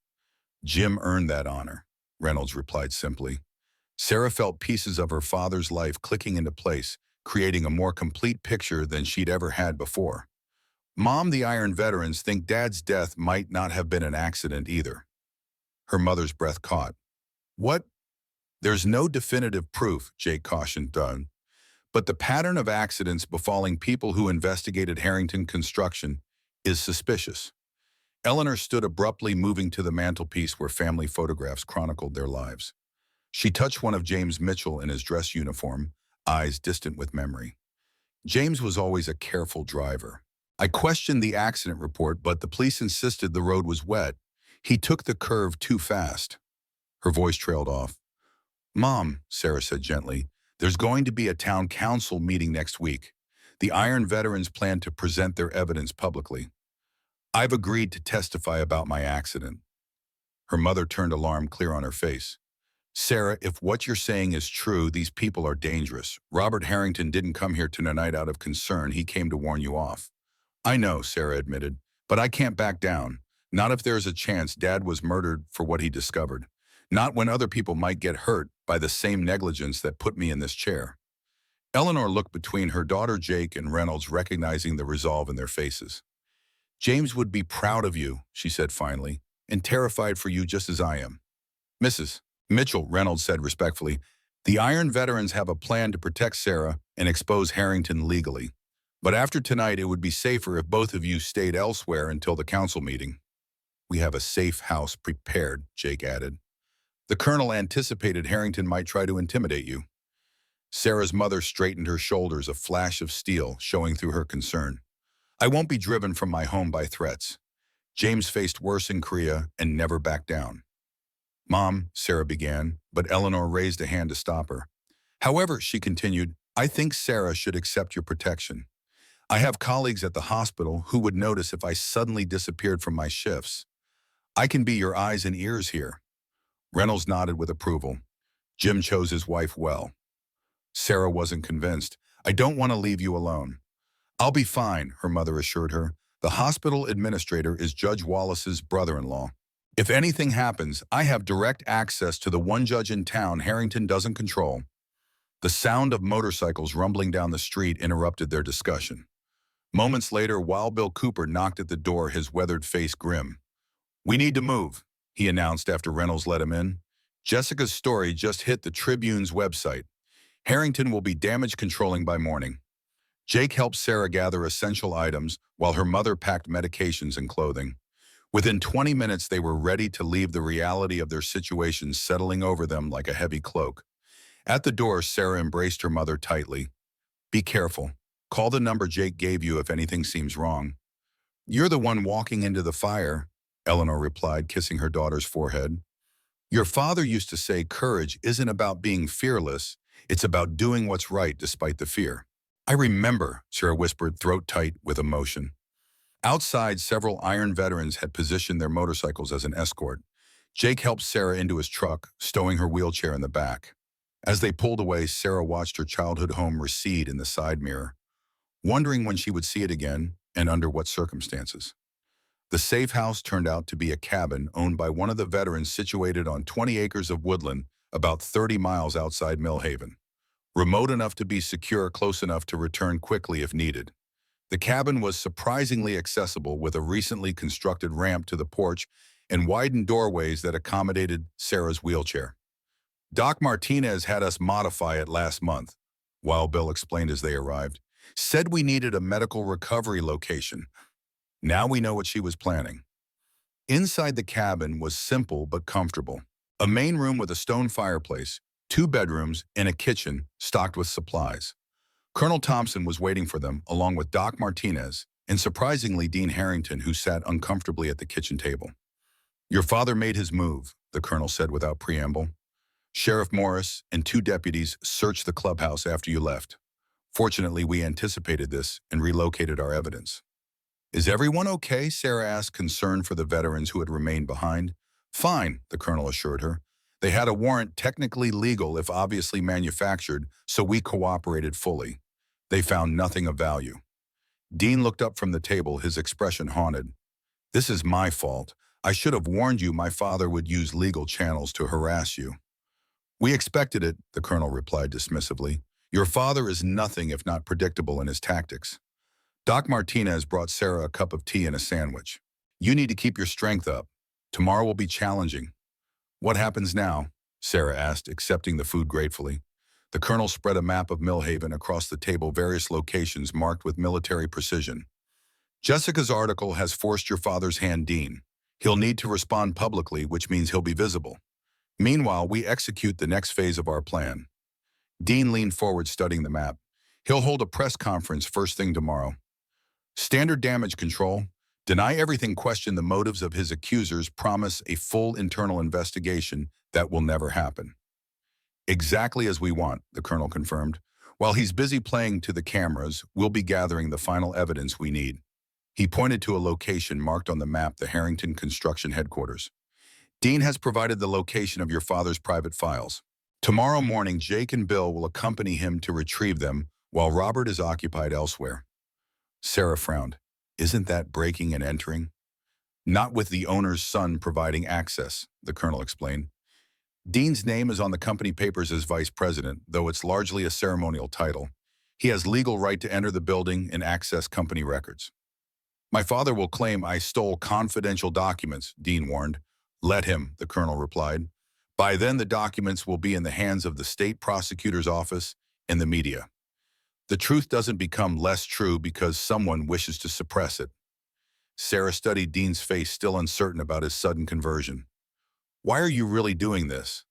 Jim earned that honor, Reynolds replied simply. Sarah felt pieces of her father's life clicking into place, creating a more complete picture than she'd ever had before. Mom, the Iron Veterans think Dad's death might not have been an accident either. Her mother's breath caught. What? There's no definitive proof, Jake cautioned Dunn. But the pattern of accidents befalling people who investigated Harrington construction is suspicious. Eleanor stood abruptly, moving to the mantelpiece where family photographs chronicled their lives. She touched one of James Mitchell in his dress uniform, eyes distant with memory. James was always a careful driver. I questioned the accident report, but the police insisted the road was wet. He took the curve too fast. Her voice trailed off. Mom, Sarah said gently, there's going to be a town council meeting next week. The Iron Veterans plan to present their evidence publicly. I've agreed to testify about my accident. Her mother turned alarm clear on her face. Sarah, if what you're saying is true, these people are dangerous. Robert Harrington didn't come here tonight out of concern. He came to warn you off. I know, Sarah admitted, but I can't back down. Not if there's a chance Dad was murdered for what he discovered. Not when other people might get hurt by the same negligence that put me in this chair. Eleanor looked between her daughter Jake and Reynolds, recognizing the resolve in their faces. James would be proud of you, she said finally, and terrified for you just as I am. Mrs. Mitchell, Reynolds said respectfully, the Iron Veterans have a plan to protect Sarah and expose Harrington legally. But after tonight, it would be safer if both of you stayed elsewhere until the council meeting. We have a safe house prepared, Jake added. The colonel anticipated Harrington might try to intimidate you. Sarah's mother straightened her shoulders, a flash of steel showing through her concern. I won't be driven from my home by threats. James faced worse in Korea and never backed down. Mom, Sarah began, but Eleanor raised a hand to stop her. However, she continued, I think Sarah should accept your protection. I have colleagues at the hospital who would notice if I suddenly disappeared from my shifts. I can be your eyes and ears here. Reynolds nodded with approval. Jim chose his wife well. Sarah wasn't convinced. I don't want to leave you alone. I'll be fine, her mother assured her. The hospital administrator is Judge Wallace's brother-in-law. If anything happens, I have direct access to the one judge in town Harrington doesn't control. The sound of motorcycles rumbling down the street interrupted their discussion. Moments later, Wild Bill Cooper knocked at the door, his weathered face grim. We need to move, he announced after Reynolds let him in. Jessica's story just hit the Tribune's website. Harrington will be damage controlling by morning. Jake helped Sarah gather essential items while her mother packed medications and clothing. Within 20 minutes, they were ready to leave, the reality of their situation settling over them like a heavy cloak. At the door, Sarah embraced her mother tightly. Be careful. Call the number Jake gave you if anything seems wrong. You're the one walking into the fire, Eleanor replied, kissing her daughter's forehead. Your father used to say courage isn't about being fearless, it's about doing what's right despite the fear. I remember, Sarah whispered, throat tight with emotion. Outside, several Iron Veterans had positioned their motorcycles as an escort. Jake helped Sarah into his truck, stowing her wheelchair in the back. As they pulled away, Sarah watched her childhood home recede in the side mirror, wondering when she would see it again and under what circumstances. The safe house turned out to be a cabin owned by one of the veterans, situated on 20 acres of woodland about 30 miles outside Millhaven. Remote enough to be secure, close enough to return quickly if needed. The cabin was surprisingly accessible with a recently constructed ramp to the porch and widened doorways that accommodated Sarah's wheelchair. Doc Martinez had us modify it last month, Wild Bill explained as they arrived. Said we needed a medical recovery location. Now we know what she was planning. Inside the cabin was simple but comfortable. A main room with a stone fireplace, 2 bedrooms, and a kitchen stocked with supplies. Colonel Thompson was waiting for them, along with Doc Martinez, and surprisingly Dean Harrington, who sat uncomfortably at the kitchen table. Your father made his move, the colonel said without preamble. Sheriff Morris and 2 deputies searched the clubhouse after you left. Fortunately, we anticipated this and relocated our evidence. Is everyone okay? Sarah asked, concerned for the veterans who had remained behind. Fine, the colonel assured her. They had a warrant technically legal if obviously manufactured, so we cooperated fully. They found nothing of value. Dean looked up from the table, his expression haunted. This is my fault. I should have warned you my father would use legal channels to harass you. We expected it, the colonel replied dismissively. Your father is nothing if not predictable in his tactics. Doc Martinez brought Sarah a cup of tea and a sandwich. You need to keep your strength up. Tomorrow will be challenging. What happens now? Sarah asked, accepting the food gratefully. The colonel spread a map of Millhaven across the table, various locations marked with military precision. Jessica's article has forced your father's hand, Dean. He'll need to respond publicly, which means he'll be visible. Meanwhile, we execute the next phase of our plan. Dean leaned forward, studying the map. He'll hold a press conference first thing tomorrow. Standard damage control. Deny everything, question the motives of his accusers, promise a full internal investigation that will never happen. Exactly as we want, the colonel confirmed. While he's busy playing to the cameras, we'll be gathering the final evidence we need. He pointed to a location marked on the map, the Harrington Construction Headquarters. Dean has provided the location of your father's private files. Tomorrow morning, Jake and Bill will accompany him to retrieve them while Robert is occupied elsewhere. Sarah frowned. Isn't that breaking and entering? Not with the owner's son providing access, the colonel explained. Dean's name is on the company papers as vice president, though it's largely a ceremonial title. He has legal right to enter the building and access company records. My father will claim I stole confidential documents, Dean warned. Let him, the colonel replied. By then, the documents will be in the hands of the state prosecutor's office and the media. The truth doesn't become less true because someone wishes to suppress it. Sarah studied Dean's face, still uncertain about his sudden conversion. Why are you really doing this?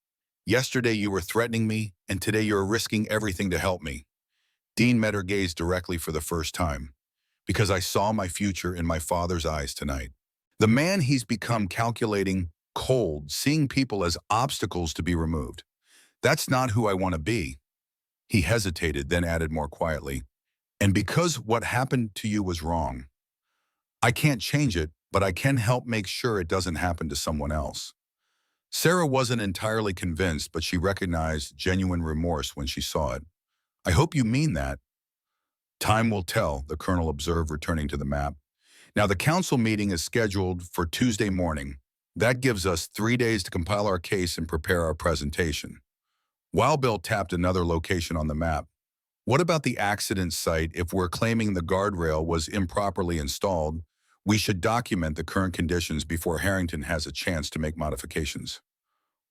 Yesterday you were threatening me, and today you're risking everything to help me. Dean met her gaze directly for the first time. Because I saw my future in my father's eyes tonight. The man he's become, calculating, cold, seeing people as obstacles to be removed. That's not who I want to be. He hesitated, then added more quietly, and because what happened to you was wrong. I can't change it, but I can help make sure it doesn't happen to someone else. Sarah wasn't entirely convinced, but she recognized genuine remorse when she saw it. I hope you mean that. Time will tell, the colonel observed, returning to the map. Now the council meeting is scheduled for Tuesday morning. That gives us 3 days to compile our case and prepare our presentation. Wild Bill tapped another location on the map. What about the accident site? If we're claiming the guardrail was improperly installed, we should document the current conditions before Harrington has a chance to make modifications.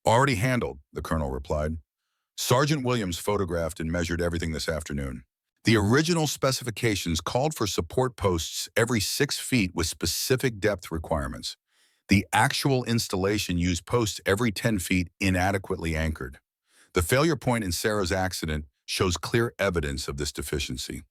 Already handled, the colonel replied. Sergeant Williams photographed and measured everything this afternoon. The original specifications called for support posts every 6 feet with specific depth requirements. The actual installation used posts every 10 feet inadequately anchored. The failure point in Sarah's accident shows clear evidence of this deficiency.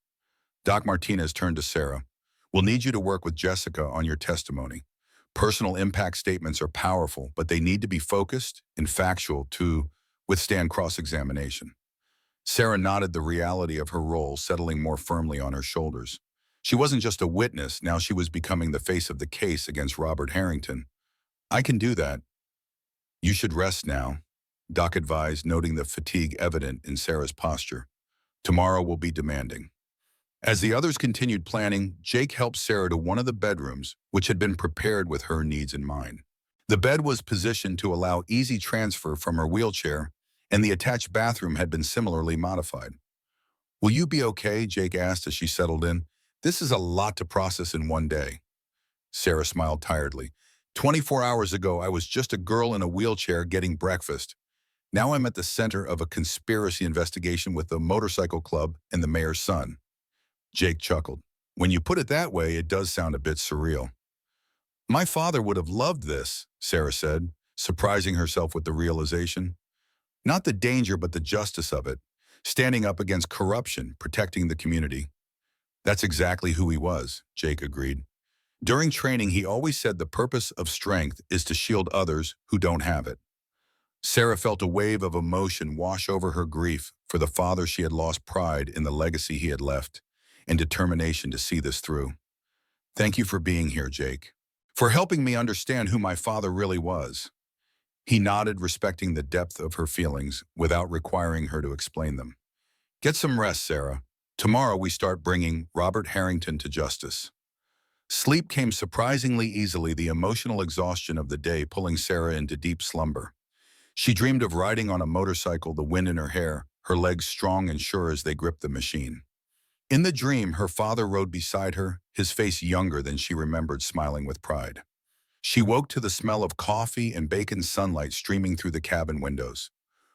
Doc Martinez turned to Sarah. We'll need you to work with Jessica on your testimony. Personal impact statements are powerful, but they need to be focused and factual to withstand cross-examination. Sarah nodded, the reality of her role settling more firmly on her shoulders. She wasn't just a witness, now she was becoming the face of the case against Robert Harrington. I can do that. You should rest now, Doc advised, noting the fatigue evident in Sarah's posture. Tomorrow will be demanding. As the others continued planning, Jake helped Sarah to one of the bedrooms, which had been prepared with her needs in mind. The bed was positioned to allow easy transfer from her wheelchair and the attached bathroom had been similarly modified. "Will you be okay?" Jake asked as she settled in. "This is a lot to process in one day." Sarah smiled tiredly. 24 hours ago, I was just a girl in a wheelchair getting breakfast. Now I'm at the center of a conspiracy investigation with the motorcycle club and the mayor's son." Jake chuckled. "When you put it that way, it does sound a bit surreal." "My father would have loved this," Sarah said, surprising herself with the realization. Not the danger, but the justice of it. Standing up against corruption, protecting the community. "That's exactly who he was," Jake agreed. "During training, he always said the purpose of strength is to shield others who don't have it." Sarah felt a wave of emotion wash over her grief for the father she had lost, pride in the legacy he had left, and determination to see this through. "Thank you for being here, Jake. For helping me understand who my father really was." He nodded, respecting the depth of her feelings without requiring her to explain them. "Get some rest, Sarah. Tomorrow we start bringing Robert Harrington to justice." Sleep came surprisingly easily, the emotional exhaustion of the day pulling Sarah into deep slumber. She dreamed of riding on a motorcycle, the wind in her hair, her legs strong and sure as they gripped the machine. In the dream, her father rode beside her, his face younger than she remembered, smiling with pride. She woke to the smell of coffee and bacon sunlight streaming through the cabin windows.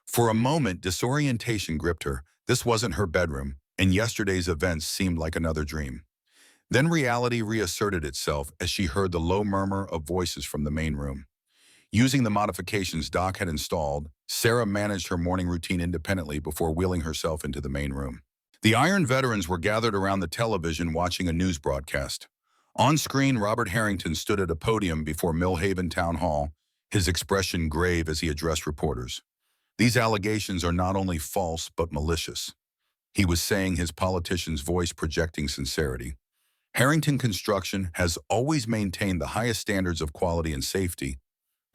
For a moment, disorientation gripped her. This wasn't her bedroom, and yesterday's events seemed like another dream. Then reality reasserted itself as she heard the low murmur of voices from the main room. Using the modifications Doc had installed, Sarah managed her morning routine independently before wheeling herself into the main room. The Iron veterans were gathered around the television watching a news broadcast. On screen, Robert Harrington stood at a podium before Millhaven Town Hall, his expression grave as he addressed reporters. "These allegations are not only false but malicious," he was saying, his politician's voice projecting sincerity. "Harrington Construction has always maintained the highest standards of quality and safety.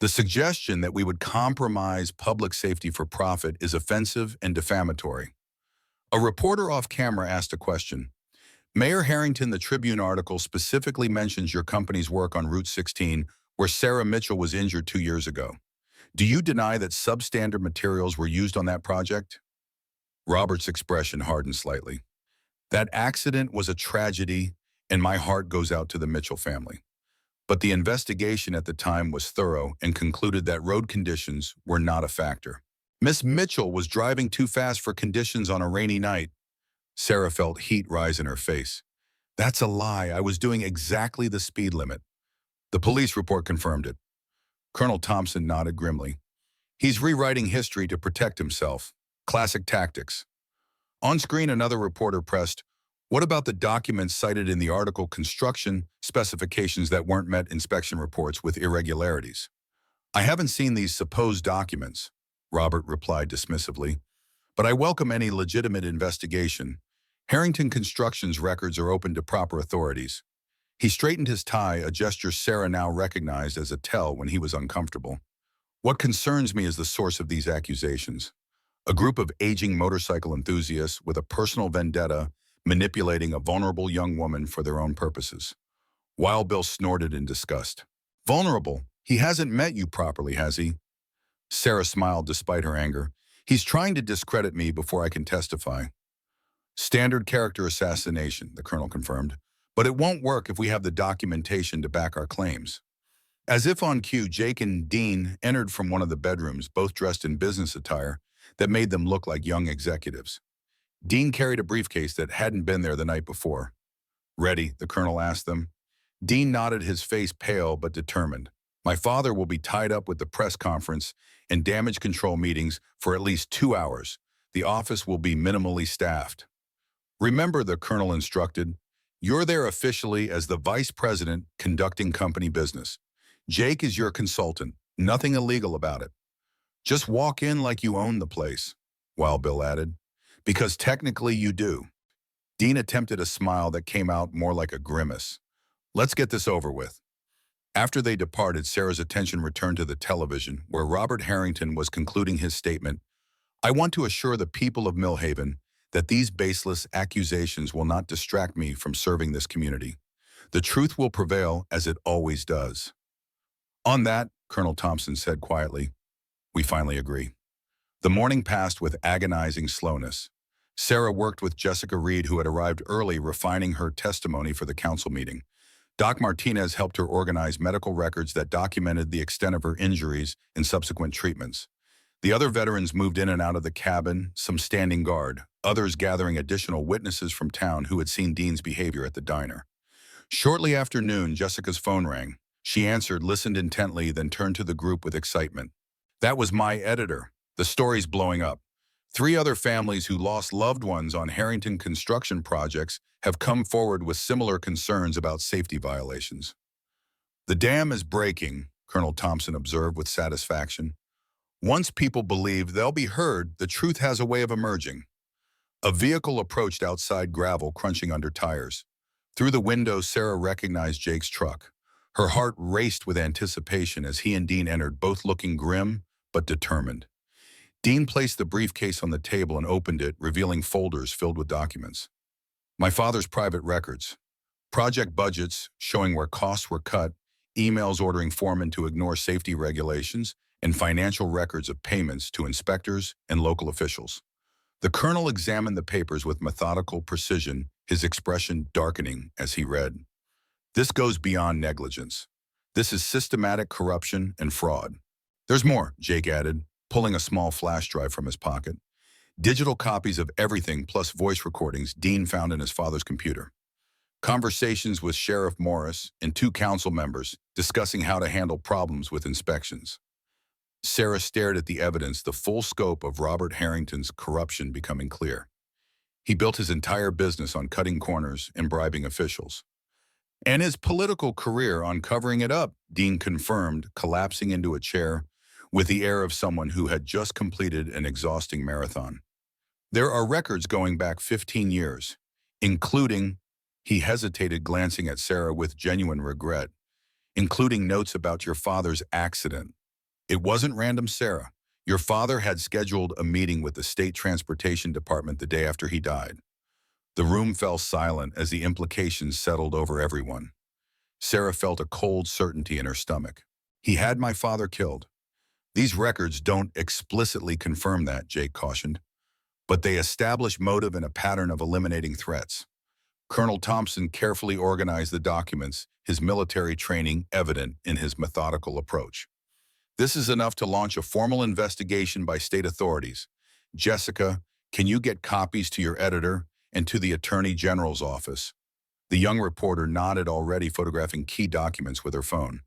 The suggestion that we would compromise public safety for profit is offensive and defamatory." A reporter off camera asked a question. "Mayor Harrington, the Tribune article specifically mentions your company's work on Route 16, where Sarah Mitchell was injured 2 years ago. Do you deny that substandard materials were used on that project?" Robert's expression hardened slightly. "That accident was a tragedy, and my heart goes out to the Mitchell family. But the investigation at the time was thorough and concluded that road conditions were not a factor. Miss Mitchell was driving too fast for conditions on a rainy night." Sarah felt heat rise in her face. "That's a lie. I was doing exactly the speed limit." "The police report confirmed it." Colonel Thompson nodded grimly. "He's rewriting history to protect himself. Classic tactics." On screen, another reporter pressed, "What about the documents cited in the article, construction specifications that weren't met, inspection reports with irregularities?" "I haven't seen these supposed documents," Robert replied dismissively, "but I welcome any legitimate investigation. Harrington Construction's records are open to proper authorities." He straightened his tie, a gesture Sarah now recognized as a tell when he was uncomfortable. "What concerns me is the source of these accusations. A group of aging motorcycle enthusiasts with a personal vendetta manipulating a vulnerable young woman for their own purposes." Wild Bill snorted in disgust. "Vulnerable? He hasn't met you properly, has he?" Sarah smiled despite her anger. "He's trying to discredit me before I can testify." "Standard character assassination," the colonel confirmed. "But it won't work if we have the documentation to back our claims." As if on cue, Jake and Dean entered from one of the bedrooms, both dressed in business attire that made them look like young executives. Dean carried a briefcase that hadn't been there the night before. "Ready?" the colonel asked them. Dean nodded, his face pale but determined. "My father will be tied up with the press conference and damage control meetings for at least 2 hours. The office will be minimally staffed." "Remember," the colonel instructed, "you're there officially as the vice president conducting company business. Jake is your consultant. Nothing illegal about it. Just walk in like you own the place," Wild Bill added. "Because technically you do." Dean attempted a smile that came out more like a grimace. "Let's get this over with." After they departed, Sarah's attention returned to the television, where Robert Harrington was concluding his statement. "I want to assure the people of Millhaven that these baseless accusations will not distract me from serving this community. The truth will prevail, as it always does." "On that," Colonel Thompson said quietly, "we finally agree." The morning passed with agonizing slowness. Sarah worked with Jessica Reed, who had arrived early, refining her testimony for the council meeting. Doc Martinez helped her organize medical records that documented the extent of her injuries and subsequent treatments. The other veterans moved in and out of the cabin, some standing guard, others gathering additional witnesses from town who had seen Dean's behavior at the diner. Shortly after noon, Jessica's phone rang. She answered, listened intently, then turned to the group with excitement. "That was my editor. The story's blowing up. 3 other families who lost loved ones on Harrington construction projects have come forward with similar concerns about safety violations." "The dam is breaking," Colonel Thompson observed with satisfaction. "Once people believe they'll be heard, the truth has a way of emerging." A vehicle approached outside, gravel crunching under tires. Through the window, Sarah recognized Jake's truck. Her heart raced with anticipation as he and Dean entered, both looking grim but determined. Dean placed the briefcase on the table and opened it, revealing folders filled with documents. "My father's private records. Project budgets showing where costs were cut, emails ordering foremen to ignore safety regulations, and financial records of payments to inspectors and local officials." The colonel examined the papers with methodical precision, his expression darkening as he read. "This goes beyond negligence. This is systematic corruption and fraud." "There's more," Jake added, pulling a small flash drive from his pocket. Digital copies of everything plus voice recordings Dean found in his father's computer. Conversations with Sheriff Morris and 2 council members discussing how to handle problems with inspections. Sarah stared at the evidence, the full scope of Robert Harrington's corruption becoming clear. He built his entire business on cutting corners and bribing officials. "And his political career on covering it up," Dean confirmed, collapsing into a chair with the air of someone who had just completed an exhausting marathon. "There are records going back 15 years, including," he hesitated, glancing at Sarah with genuine regret, "including notes about your father's accident. It wasn't random, Sarah. Your father had scheduled a meeting with the State Transportation Department the day after he died." The room fell silent as the implications settled over everyone. Sarah felt a cold certainty in her stomach. "He had my father killed." "These records don't explicitly confirm that," Jake cautioned, "but they establish motive and a pattern of eliminating threats." Colonel Thompson carefully organized the documents, his military training evident in his methodical approach. "This is enough to launch a formal investigation by state authorities. Jessica, can you get copies to your editor and to the Attorney General's office?" The young reporter nodded, already photographing key documents with her phone.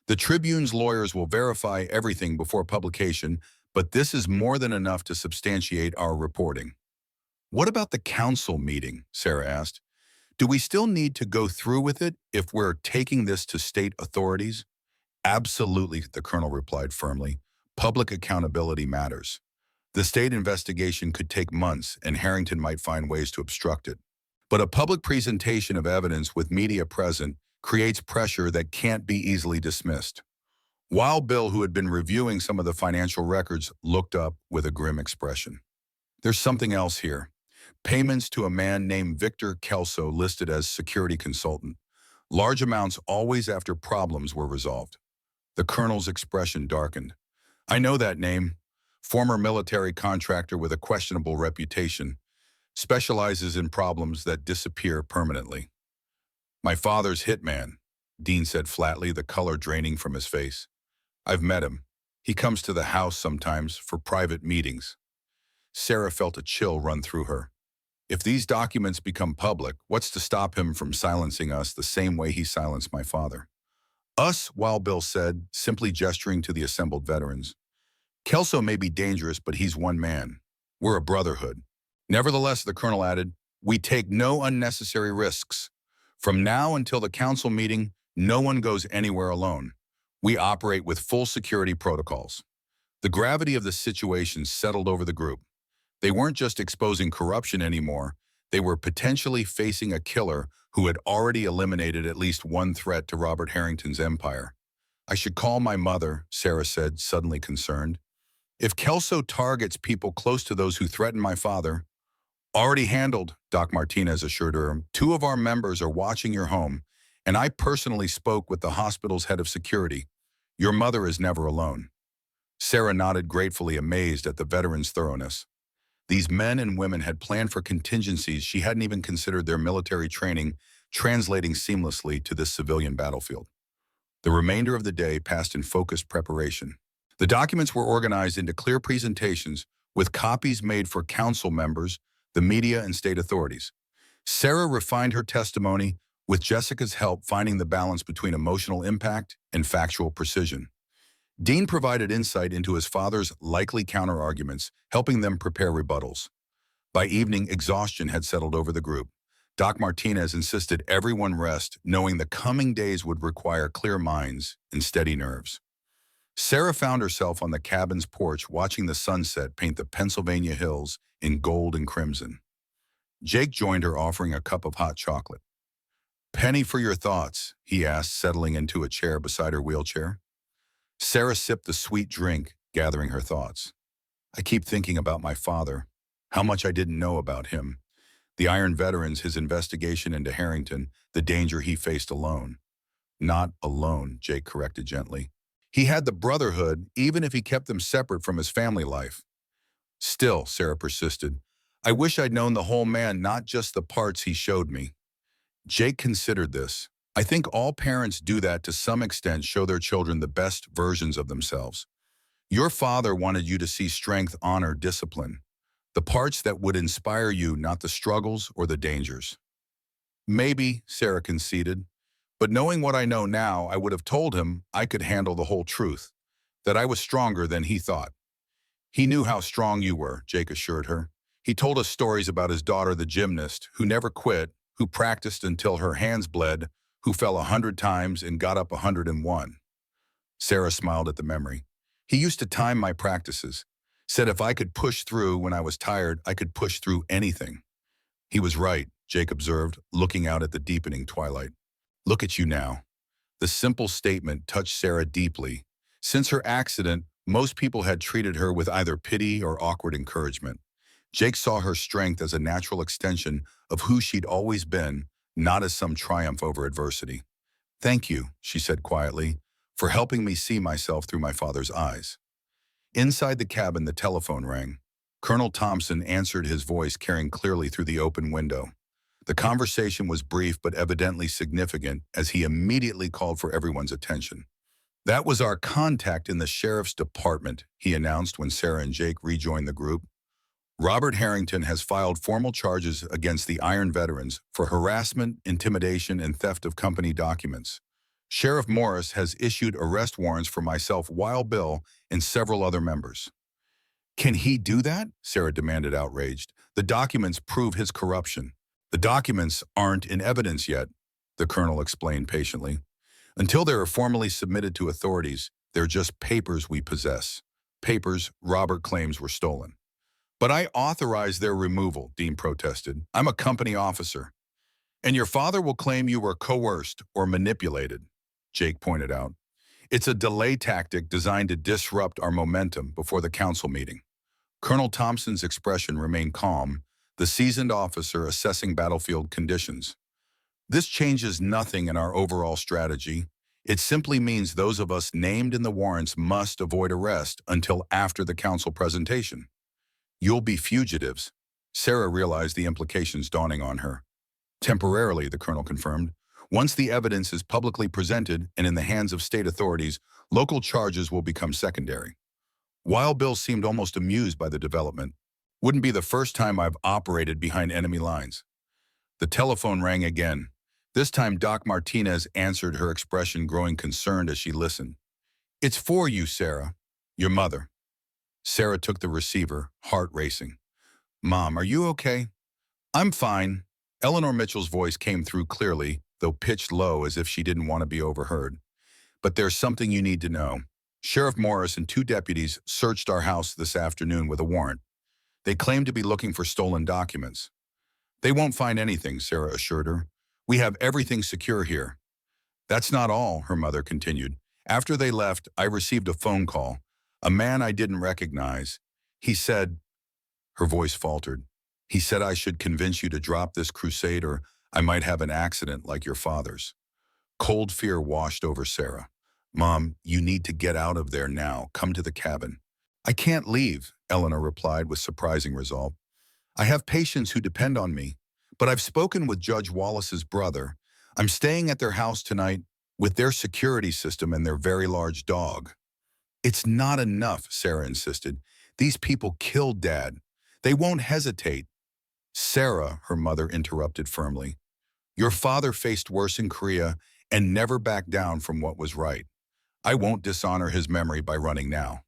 "The Tribune's lawyers will verify everything before publication, but this is more than enough to substantiate our reporting." "What about the council meeting?" Sarah asked. "Do we still need to go through with it if we're taking this to state authorities?" "Absolutely," the colonel replied firmly. "Public accountability matters. The state investigation could take months, and Harrington might find ways to obstruct it. But a public presentation of evidence with media present creates pressure that can't be easily dismissed." Wild Bill, who had been reviewing some of the financial records, looked up with a grim expression. "There's something else here. Payments to a man named Victor Kelso listed as security consultant. Large amounts always after problems were resolved." The colonel's expression darkened. "I know that name. Former military contractor with a questionable reputation. Specializes in problems that disappear permanently." "My father's hitman," Dean said flatly, the color draining from his face. "I've met him. He comes to the house sometimes for private meetings." Sarah felt a chill run through her. If these documents become public, what's to stop him from silencing us the same way he silenced my father? "Us," Wild Bill said, simply gesturing to the assembled veterans. "Kelso may be dangerous, but he's one man. We're a brotherhood." "Nevertheless," the colonel added, "we take no unnecessary risks. From now until the council meeting, no one goes anywhere alone. We operate with full security protocols." The gravity of the situation settled over the group. They weren't just exposing corruption anymore. They were potentially facing a killer who had already eliminated at least one threat to Robert Harrington's empire. "I should call my mother," Sarah said, suddenly concerned. "If Kelso targets people close to those who threaten my father—" "Already handled," Doc Martinez assured her. "2 of our members are watching your home, and I personally spoke with the hospital's head of security. Your mother is never alone." Sarah nodded gratefully, amazed at the veterans' thoroughness. These men and women had planned for contingencies she hadn't even considered, their military training translating seamlessly to this civilian battlefield. The remainder of the day passed in focused preparation. The documents were organized into clear presentations with copies made for council members, the media, and state authorities. Sarah refined her testimony, with Jessica's help finding the balance between emotional impact and factual precision. Dean provided insight into his father's likely counterarguments, helping them prepare rebuttals. By evening, exhaustion had settled over the group. Doc Martinez insisted everyone rest, knowing the coming days would require clear minds and steady nerves. Sarah found herself on the cabin's porch watching the sunset paint the Pennsylvania hills in gold and crimson. Jake joined her, offering a cup of hot chocolate. "Penny for your thoughts," he asked, settling into a chair beside her wheelchair. Sarah sipped the sweet drink, gathering her thoughts. "I keep thinking about my father, how much I didn't know about him. The Iron Veterans, his investigation into Harrington, the danger he faced alone." "Not alone," Jake corrected gently. "He had the Brotherhood, even if he kept them separate from his family life." "Still," Sarah persisted, "I wish I'd known the whole man, not just the parts he showed me." Jake considered this. "I think all parents do that to some extent, show their children the best versions of themselves. Your father wanted you to see strength, honor, discipline. The parts that would inspire you, not the struggles or the dangers." "Maybe," Sarah conceded, "but knowing what I know now, I would have told him I could handle the whole truth, that I was stronger than he thought." "He knew how strong you were," Jake assured her. "He told us stories about his daughter, the gymnast, who never quit, who practiced until her hands bled, who fell 100 times and got up 101. Sarah smiled at the memory. "He used to time my practices. Said if I could push through when I was tired, I could push through anything." "He was right," Jake observed, looking out at the deepening twilight. "Look at you now." The simple statement touched Sarah deeply. Since her accident, most people had treated her with either pity or awkward encouragement. Jake saw her strength as a natural extension of who she'd always been, not as some triumph over adversity. "Thank you," she said quietly, "for helping me see myself through my father's eyes." Inside the cabin, the telephone rang. Colonel Thompson answered, his voice carrying clearly through the open window. The conversation was brief but evidently significant, as he immediately called for everyone's attention. "That was our contact in the sheriff's department," he announced when Sarah and Jake rejoined the group. "Robert Harrington has filed formal charges against the Iron Veterans for harassment, intimidation, and theft of company documents. Sheriff Morris has issued arrest warrants for myself, Wild Bill, and several other members." "Can he do that?" Sarah demanded, outraged. "The documents prove his corruption." "The documents aren't in evidence yet," the colonel explained patiently. "Until they are formally submitted to authorities, they're just papers we possess. Papers Robert claims were stolen." "But I authorized their removal," Dean protested. "I'm a company officer." "And your father will claim you were coerced or manipulated," Jake pointed out. "It's a delay tactic designed to disrupt our momentum before the council meeting." Colonel Thompson's expression remained calm, the seasoned officer assessing battlefield conditions. "This changes nothing in our overall strategy. It simply means those of us named in the warrants must avoid arrest until after the council presentation." "You'll be fugitives." Sarah realized the implications dawning on her. "Temporarily," the colonel confirmed. "Once the evidence is publicly presented and in the hands of state authorities, local charges will become secondary." Wild Bill seemed almost amused by the development. "Wouldn't be the first time I've operated behind enemy lines." The telephone rang again. This time Doc Martinez answered, her expression growing concerned as she listened. "It's for you, Sarah. Your mother." Sarah took the receiver, heart racing. "Mom, are you okay?" "I'm fine." Eleanor Mitchell's voice came through clearly, though pitched low as if she didn't want to be overheard. "But there's something you need to know. Sheriff Morris and 2 deputies searched our house this afternoon with a warrant. They claim to be looking for stolen documents." "They won't find anything," Sarah assured her. "We have everything secure here." "That's not all," her mother continued. "After they left, I received a phone call. A man I didn't recognize. He said," her voice faltered, "he said I should convince you to drop this crusade or I might have an accident like your father's." Cold fear washed over Sarah. Mom, you need to get out of there now. Come to the cabin. I can't leave, Eleanor replied with surprising resolve. I have patients who depend on me, but I've spoken with Judge Wallace's brother. I'm staying at their house tonight with their security system and their very large dog. It's not enough, Sarah insisted. These people killed Dad. They won't hesitate. Sarah, her mother interrupted firmly. Your father faced worse in Korea and never backed down from what was right. I won't dishonor his memory by running now.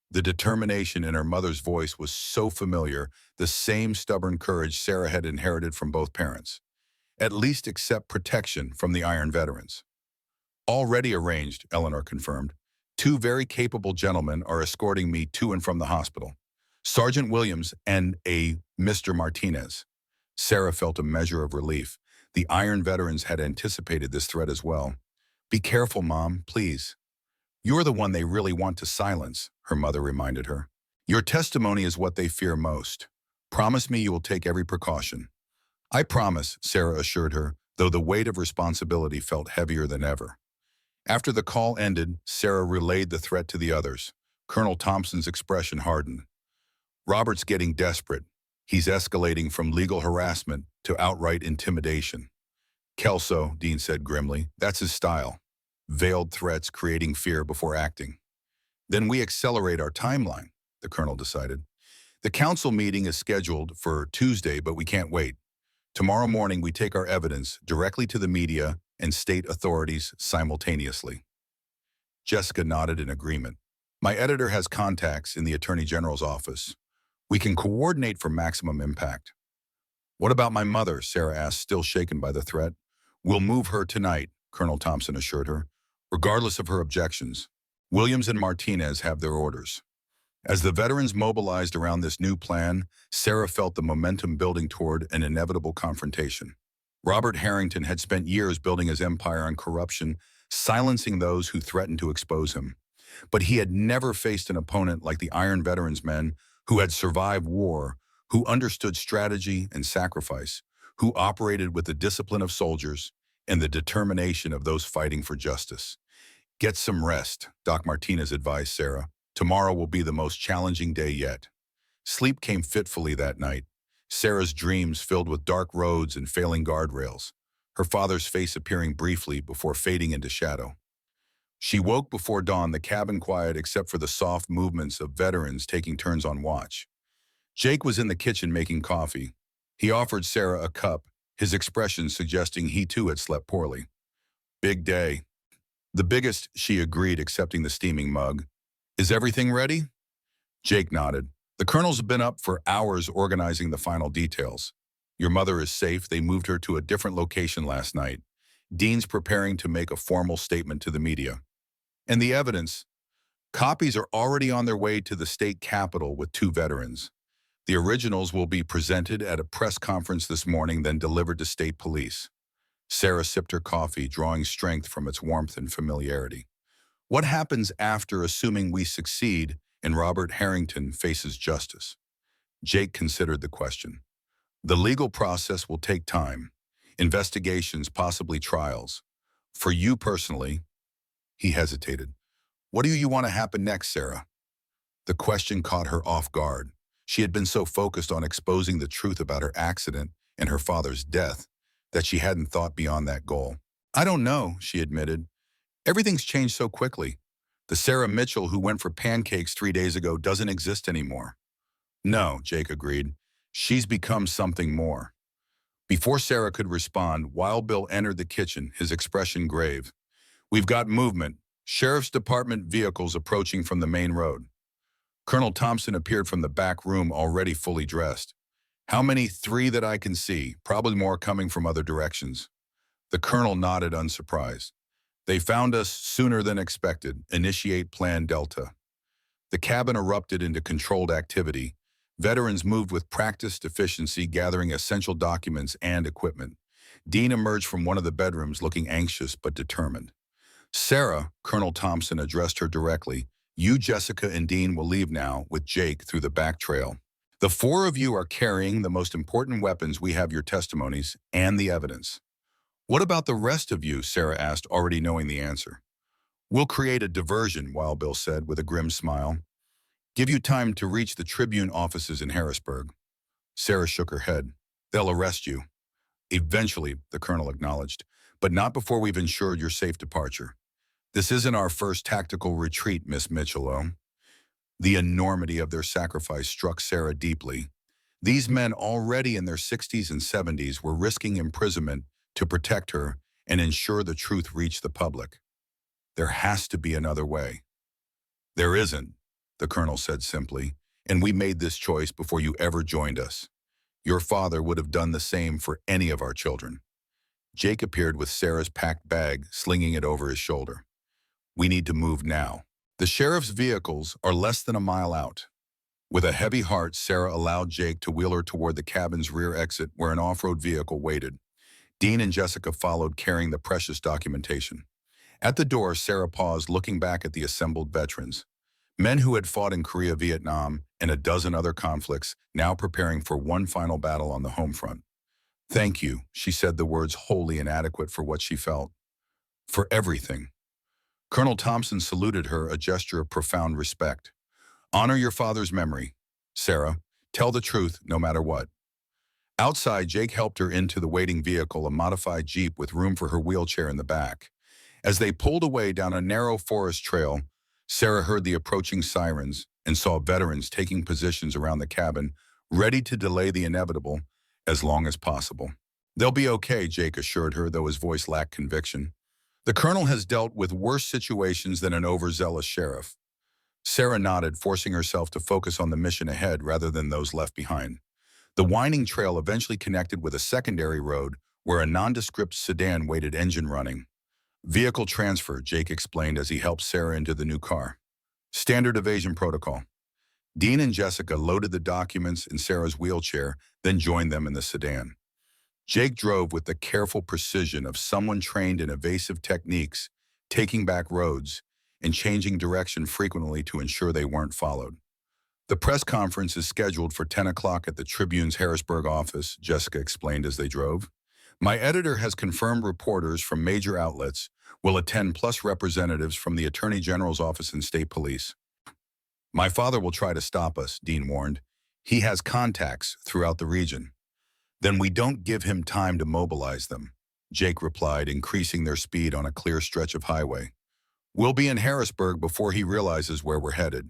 The determination in her mother's voice was so familiar, the same stubborn courage Sarah had inherited from both parents. At least accept protection from the Iron Veterans. Already arranged, Eleanor confirmed. Two very capable gentlemen are escorting me to and from the hospital. Sergeant Williams and a Mr. Martinez. Sarah felt a measure of relief. The Iron Veterans had anticipated this threat as well. Be careful, Mom, please. You're the one they really want to silence, her mother reminded her. Your testimony is what they fear most. Promise me you will take every precaution. I promise, Sarah assured her, though the weight of responsibility felt heavier than ever. After the call ended, Sarah relayed the threat to the others. Colonel Thompson's expression hardened. Robert's getting desperate. He's escalating from legal harassment to outright intimidation. Kelso, Dean said grimly, that's his style. Veiled threats creating fear before acting. Then we accelerate our timeline, the colonel decided. The council meeting is scheduled for Tuesday, but we can't wait. Tomorrow morning we take our evidence directly to the media and state authorities simultaneously. Jessica nodded in agreement. My editor has contacts in the Attorney General's office. We can coordinate for maximum impact. What about my mother? Sarah asked, still shaken by the threat. We'll move her tonight, Colonel Thompson assured her, regardless of her objections. Williams and Martinez have their orders. As the veterans mobilized around this new plan, Sarah felt the momentum building toward an inevitable confrontation. Robert Harrington had spent years building his empire on corruption, silencing those who threatened to expose him. But he had never faced an opponent like the Iron Veterans men who had survived war, who understood strategy and sacrifice, who operated with the discipline of soldiers and the determination of those fighting for justice. Get some rest, Doc Martinez advised Sarah. Tomorrow will be the most challenging day yet. Sleep came fitfully that night. Sarah's dreams filled with dark roads and failing guardrails, her father's face appearing briefly before fading into shadow. She woke before dawn, the cabin quiet except for the soft movements of veterans taking turns on watch. Jake was in the kitchen making coffee. He offered Sarah a cup, his expression suggesting he too had slept poorly. Big day. The biggest, she agreed, accepting the steaming mug. Is everything ready? Jake nodded. The colonel's been up for hours organizing the final details. Your mother is safe. They moved her to a different location last night. Dean's preparing to make a formal statement to the media. And the evidence? Copies are already on their way to the state capitol with two veterans. The originals will be presented at a press conference this morning, then delivered to state police. Sarah sipped her coffee, drawing strength from its warmth and familiarity. What happens after, assuming we succeed, and Robert Harrington faces justice? Jake considered the question. The legal process will take time. Investigations, possibly trials. For you personally, he hesitated. What do you want to happen next, Sarah? The question caught her off guard. She had been so focused on exposing the truth about her accident and her father's death that she hadn't thought beyond that goal. I don't know, she admitted. Everything's changed so quickly. The Sarah Mitchell who went for pancakes 3 days ago doesn't exist anymore. No, Jake agreed. She's become something more. Before Sarah could respond, Wild Bill entered the kitchen, his expression grave. We've got movement. Sheriff's Department vehicles approaching from the main road. Colonel Thompson appeared from the back room already fully dressed. How many? 3 that I can see, probably more coming from other directions. The colonel nodded unsurprised. They found us sooner than expected. Initiate Plan Delta. The cabin erupted into controlled activity. Veterans moved with practiced efficiency, gathering essential documents and equipment. Dean emerged from one of the bedrooms looking anxious but determined. Sarah, Colonel Thompson addressed her directly. You, Jessica, and Dean will leave now with Jake through the back trail. The 4 of you are carrying the most important weapons. We have your testimonies and the evidence. What about the rest of you? Sarah asked, already knowing the answer. We'll create a diversion, Wild Bill said with a grim smile. Give you time to reach the Tribune offices in Harrisburg. Sarah shook her head. They'll arrest you. Eventually, the colonel acknowledged, but not before we've ensured your safe departure. This isn't our first tactical retreat, Miss Michelot. The enormity of their sacrifice struck Sarah deeply. These men, already in their 60s and 70s, were risking imprisonment to protect her and ensure the truth reached the public. There has to be another way. There isn't, the colonel said simply, and we made this choice before you ever joined us. Your father would have done the same for any of our children. Jake appeared with Sarah's packed bag, slinging it over his shoulder. We need to move now. The sheriff's vehicles are less than a mile out. With a heavy heart, Sarah allowed Jake to wheel her toward the cabin's rear exit where an off-road vehicle waited. Dean and Jessica followed, carrying the precious documentation. At the door, Sarah paused, looking back at the assembled veterans. Men who had fought in Korea, Vietnam, and a dozen other conflicts, now preparing for one final battle on the home front. Thank you, she said, the words wholly inadequate for what she felt. For everything. Colonel Thompson saluted her, a gesture of profound respect. Honor your father's memory. Sarah, tell the truth no matter what. Outside, Jake helped her into the waiting vehicle, a modified Jeep with room for her wheelchair in the back. As they pulled away down a narrow forest trail, Sarah heard the approaching sirens and saw veterans taking positions around the cabin, ready to delay the inevitable as long as possible. They'll be okay, Jake assured her, though his voice lacked conviction. The colonel has dealt with worse situations than an overzealous sheriff. Sarah nodded, forcing herself to focus on the mission ahead rather than those left behind. The winding trail eventually connected with a secondary road where a nondescript sedan waited, engine running. Vehicle transfer, Jake explained as he helped Sarah into the new car. Standard evasion protocol. Dean and Jessica loaded the documents in Sarah's wheelchair, then joined them in the sedan. Jake drove with the careful precision of someone trained in evasive techniques, taking back roads and changing direction frequently to ensure they weren't followed. The press conference is scheduled for 10 o'clock at the Tribune's Harrisburg office, Jessica explained as they drove. My editor has confirmed reporters from major outlets will attend, plus representatives from the Attorney General's office and state police. My father will try to stop us, Dean warned. He has contacts throughout the region. Then we don't give him time to mobilize them, Jake replied, increasing their speed on a clear stretch of highway. We'll be in Harrisburg before he realizes where we're headed.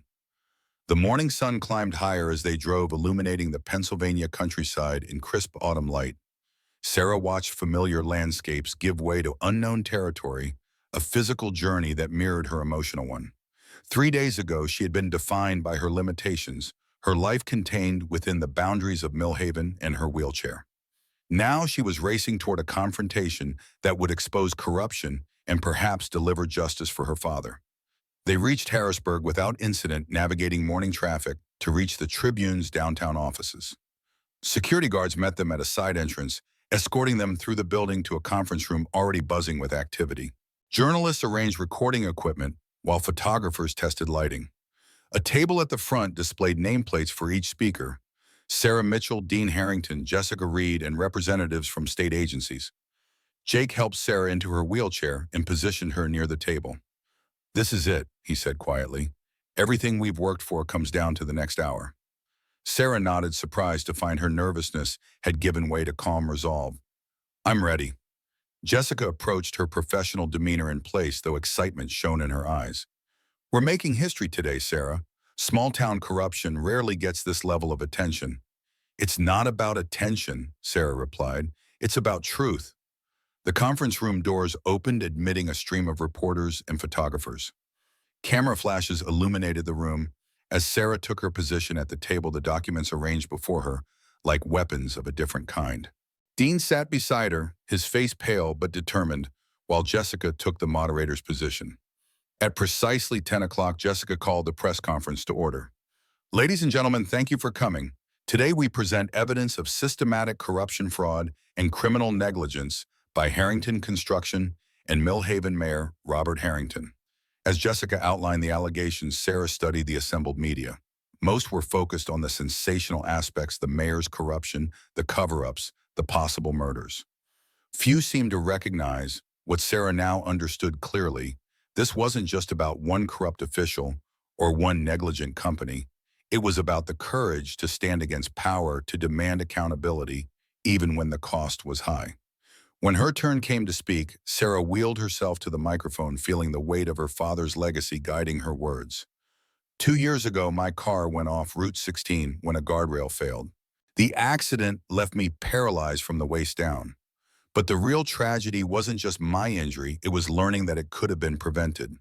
The morning sun climbed higher as they drove, illuminating the Pennsylvania countryside in crisp autumn light. Sarah watched familiar landscapes give way to unknown territory, a physical journey that mirrored her emotional one. 3 days ago, she had been defined by her limitations, her life contained within the boundaries of Millhaven and her wheelchair. Now she was racing toward a confrontation that would expose corruption and perhaps deliver justice for her father. They reached Harrisburg without incident, navigating morning traffic to reach the Tribune's downtown offices. Security guards met them at a side entrance, escorting them through the building to a conference room already buzzing with activity. Journalists arranged recording equipment while photographers tested lighting. A table at the front displayed nameplates for each speaker: Sarah Mitchell, Dean Harrington, Jessica Reed, and representatives from state agencies. Jake helped Sarah into her wheelchair and positioned her near the table. This is it, he said quietly. Everything we've worked for comes down to the next hour. Sarah nodded, surprised to find her nervousness had given way to calm resolve. I'm ready. Jessica approached, her professional demeanor in place, though excitement shone in her eyes. We're making history today, Sarah. Small-town corruption rarely gets this level of attention. It's not about attention, Sarah replied. It's about truth. The conference room doors opened, admitting a stream of reporters and photographers. Camera flashes illuminated the room. As Sarah took her position at the table, the documents arranged before her like weapons of a different kind. Dean sat beside her, his face pale but determined, while Jessica took the moderator's position. At precisely 10 o'clock, Jessica called the press conference to order. Ladies and gentlemen, thank you for coming. Today we present evidence of systematic corruption, fraud, and criminal negligence by Harrington Construction and Millhaven Mayor Robert Harrington. As Jessica outlined the allegations, Sarah studied the assembled media. Most were focused on the sensational aspects: the mayor's corruption, the cover-ups, the possible murders. Few seemed to recognize what Sarah now understood clearly, This wasn't just about one corrupt official or one negligent company. It was about the courage to stand against power, to demand accountability, even when the cost was high. When her turn came to speak, Sarah wheeled herself to the microphone, feeling the weight of her father's legacy guiding her words. 2 years ago, my car went off Route 16 when a guardrail failed. The accident left me paralyzed from the waist down. But the real tragedy wasn't just my injury, it was learning that it could have been prevented.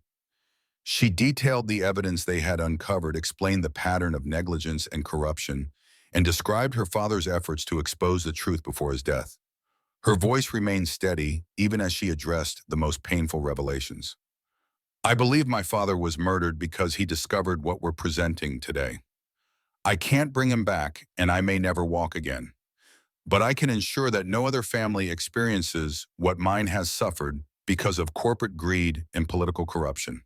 She detailed the evidence they had uncovered, explained the pattern of negligence and corruption, and described her father's efforts to expose the truth before his death. Her voice remained steady, even as she addressed the most painful revelations. I believe my father was murdered because he discovered what we're presenting today. I can't bring him back, and I may never walk again. But I can ensure that no other family experiences what mine has suffered because of corporate greed and political corruption.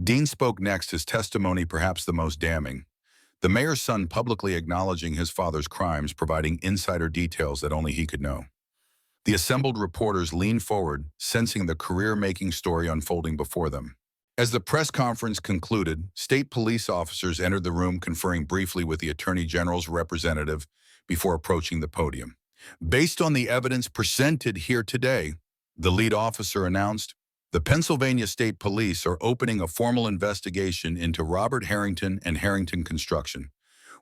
Dean spoke next, his testimony perhaps the most damning. The mayor's son publicly acknowledging his father's crimes, providing insider details that only he could know. The assembled reporters leaned forward, sensing the career-making story unfolding before them. As the press conference concluded, state police officers entered the room, conferring briefly with the Attorney General's representative before approaching the podium. Based on the evidence presented here today, the lead officer announced, the Pennsylvania State Police are opening a formal investigation into Robert Harrington and Harrington Construction.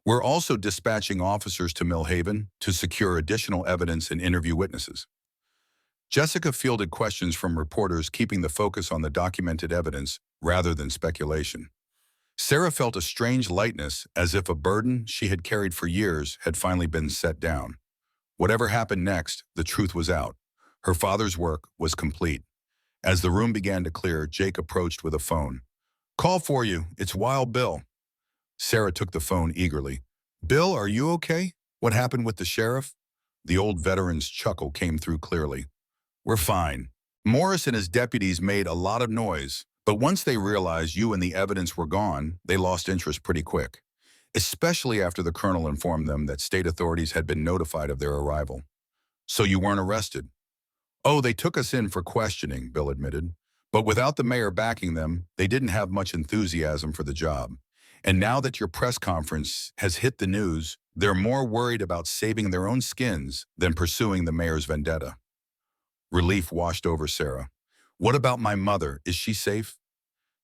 We're also dispatching officers to Millhaven to secure additional evidence and interview witnesses. Jessica fielded questions from reporters, keeping the focus on the documented evidence rather than speculation. Sarah felt a strange lightness, as if a burden she had carried for years had finally been set down. Whatever happened next, the truth was out. Her father's work was complete. As the room began to clear, Jake approached with a phone. Call for you. It's Wild Bill. Sarah took the phone eagerly. Bill, are you okay? What happened with the sheriff? The old veteran's chuckle came through clearly. We're fine. Morris and his deputies made a lot of noise, but once they realized you and the evidence were gone, they lost interest pretty quick, especially after the colonel informed them that state authorities had been notified of their arrival. So you weren't arrested? Oh, they took us in for questioning, Bill admitted. But without the mayor backing them, they didn't have much enthusiasm for the job. And now that your press conference has hit the news, they're more worried about saving their own skins than pursuing the mayor's vendetta. Relief washed over Sarah. What about my mother? Is she safe?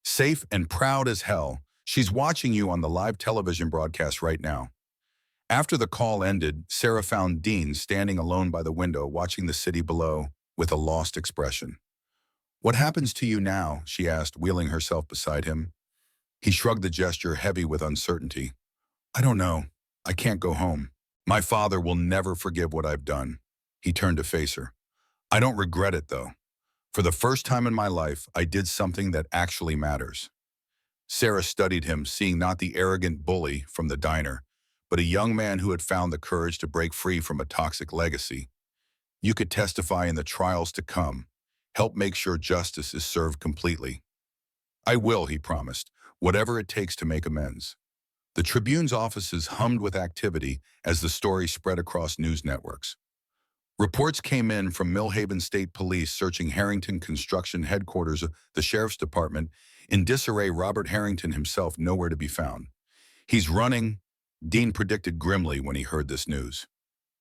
Safe and proud as hell. She's watching you on the live television broadcast right now. After the call ended, Sarah found Dean standing alone by the window, watching the city below with a lost expression. What happens to you now? She asked, wheeling herself beside him. He shrugged, the gesture heavy with uncertainty. I don't know. I can't go home. My father will never forgive what I've done. He turned to face her. I don't regret it, though. For the first time in my life, I did something that actually matters. Sarah studied him, seeing not the arrogant bully from the diner, but a young man who had found the courage to break free from a toxic legacy. You could testify in the trials to come, help make sure justice is served completely. I will, he promised, whatever it takes to make amends. The Tribune's offices hummed with activity as the story spread across news networks. Reports came in from Millhaven State Police searching Harrington Construction headquarters, the sheriff's department. In disarray, Robert Harrington himself nowhere to be found. He's running, Dean predicted grimly when he heard this news.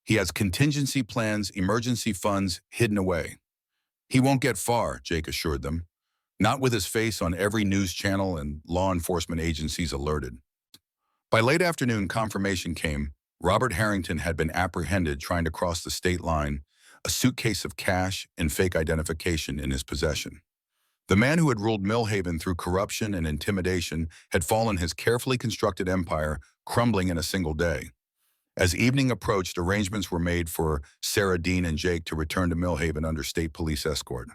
He has contingency plans, emergency funds hidden away. He won't get far, Jake assured them. Not with his face on every news channel and law enforcement agencies alerted. By late afternoon, confirmation came. Robert Harrington had been apprehended trying to cross the state line, a suitcase of cash and fake identification in his possession. The man who had ruled Millhaven through corruption and intimidation had fallen, his carefully constructed empire crumbling in a single day. As evening approached, arrangements were made for Sarah, Dean, and Jake to return to Millhaven under state police escort.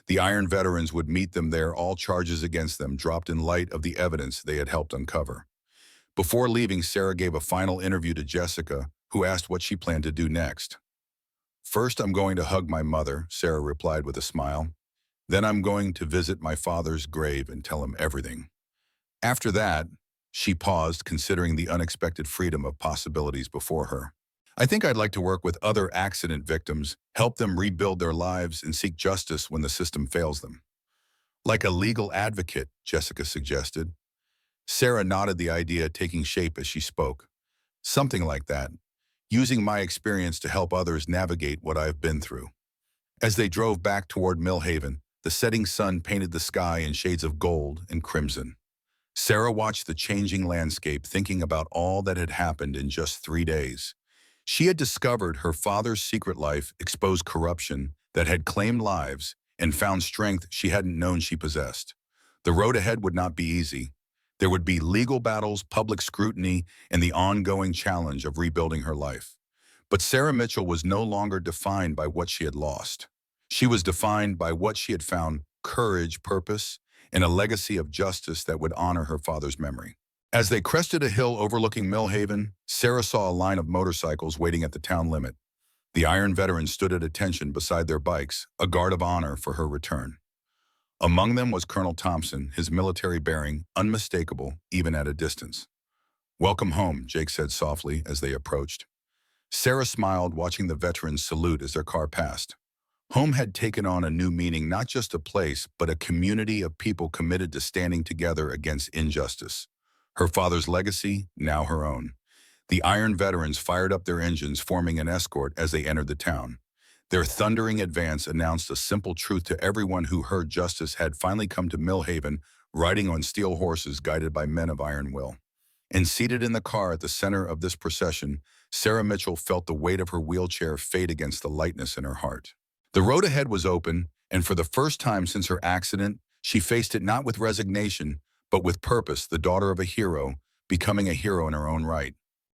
The Iron veterans would meet them there, all charges against them dropped in light of the evidence they had helped uncover. Before leaving, Sarah gave a final interview to Jessica, who asked what she planned to do next. First, I'm going to hug my mother, Sarah replied with a smile. Then I'm going to visit my father's grave and tell him everything. After that, she paused, considering the unexpected freedom of possibilities before her. I think I'd like to work with other accident victims, help them rebuild their lives, and seek justice when the system fails them. Like a legal advocate, Jessica suggested. Sarah nodded, the idea taking shape as she spoke. Something like that, using my experience to help others navigate what I've been through. As they drove back toward Millhaven, the setting sun painted the sky in shades of gold and crimson. Sarah watched the changing landscape, thinking about all that had happened in just 3 days. She had discovered her father's secret life, exposed corruption that had claimed lives, and found strength she hadn't known she possessed. The road ahead would not be easy. There would be legal battles, public scrutiny, and the ongoing challenge of rebuilding her life. But Sarah Mitchell was no longer defined by what she had lost. She was defined by what she had found: courage, purpose, and a legacy of justice that would honor her father's memory. As they crested a hill overlooking Millhaven, Sarah saw a line of motorcycles waiting at the town limit. The Iron veterans stood at attention beside their bikes, a guard of honor for her return. Among them was Colonel Thompson, his military bearing unmistakable even at a distance. "Welcome home," Jake said softly as they approached. Sarah smiled, watching the veterans salute as their car passed. Home had taken on a new meaning, not just a place, but a community of people committed to standing together against injustice. Her father's legacy, now her own. The Iron veterans fired up their engines, forming an escort as they entered the town. Their thundering advance announced a simple truth to everyone who heard: justice had finally come to Millhaven, riding on steel horses guided by men of iron will. And seated in the car at the center of this procession, Sarah Mitchell felt the weight of her wheelchair fade against the lightness in her heart. The road ahead was open, and for the first time since her accident, she faced it not with resignation, but with purpose, the daughter of a hero, becoming a hero in her own right.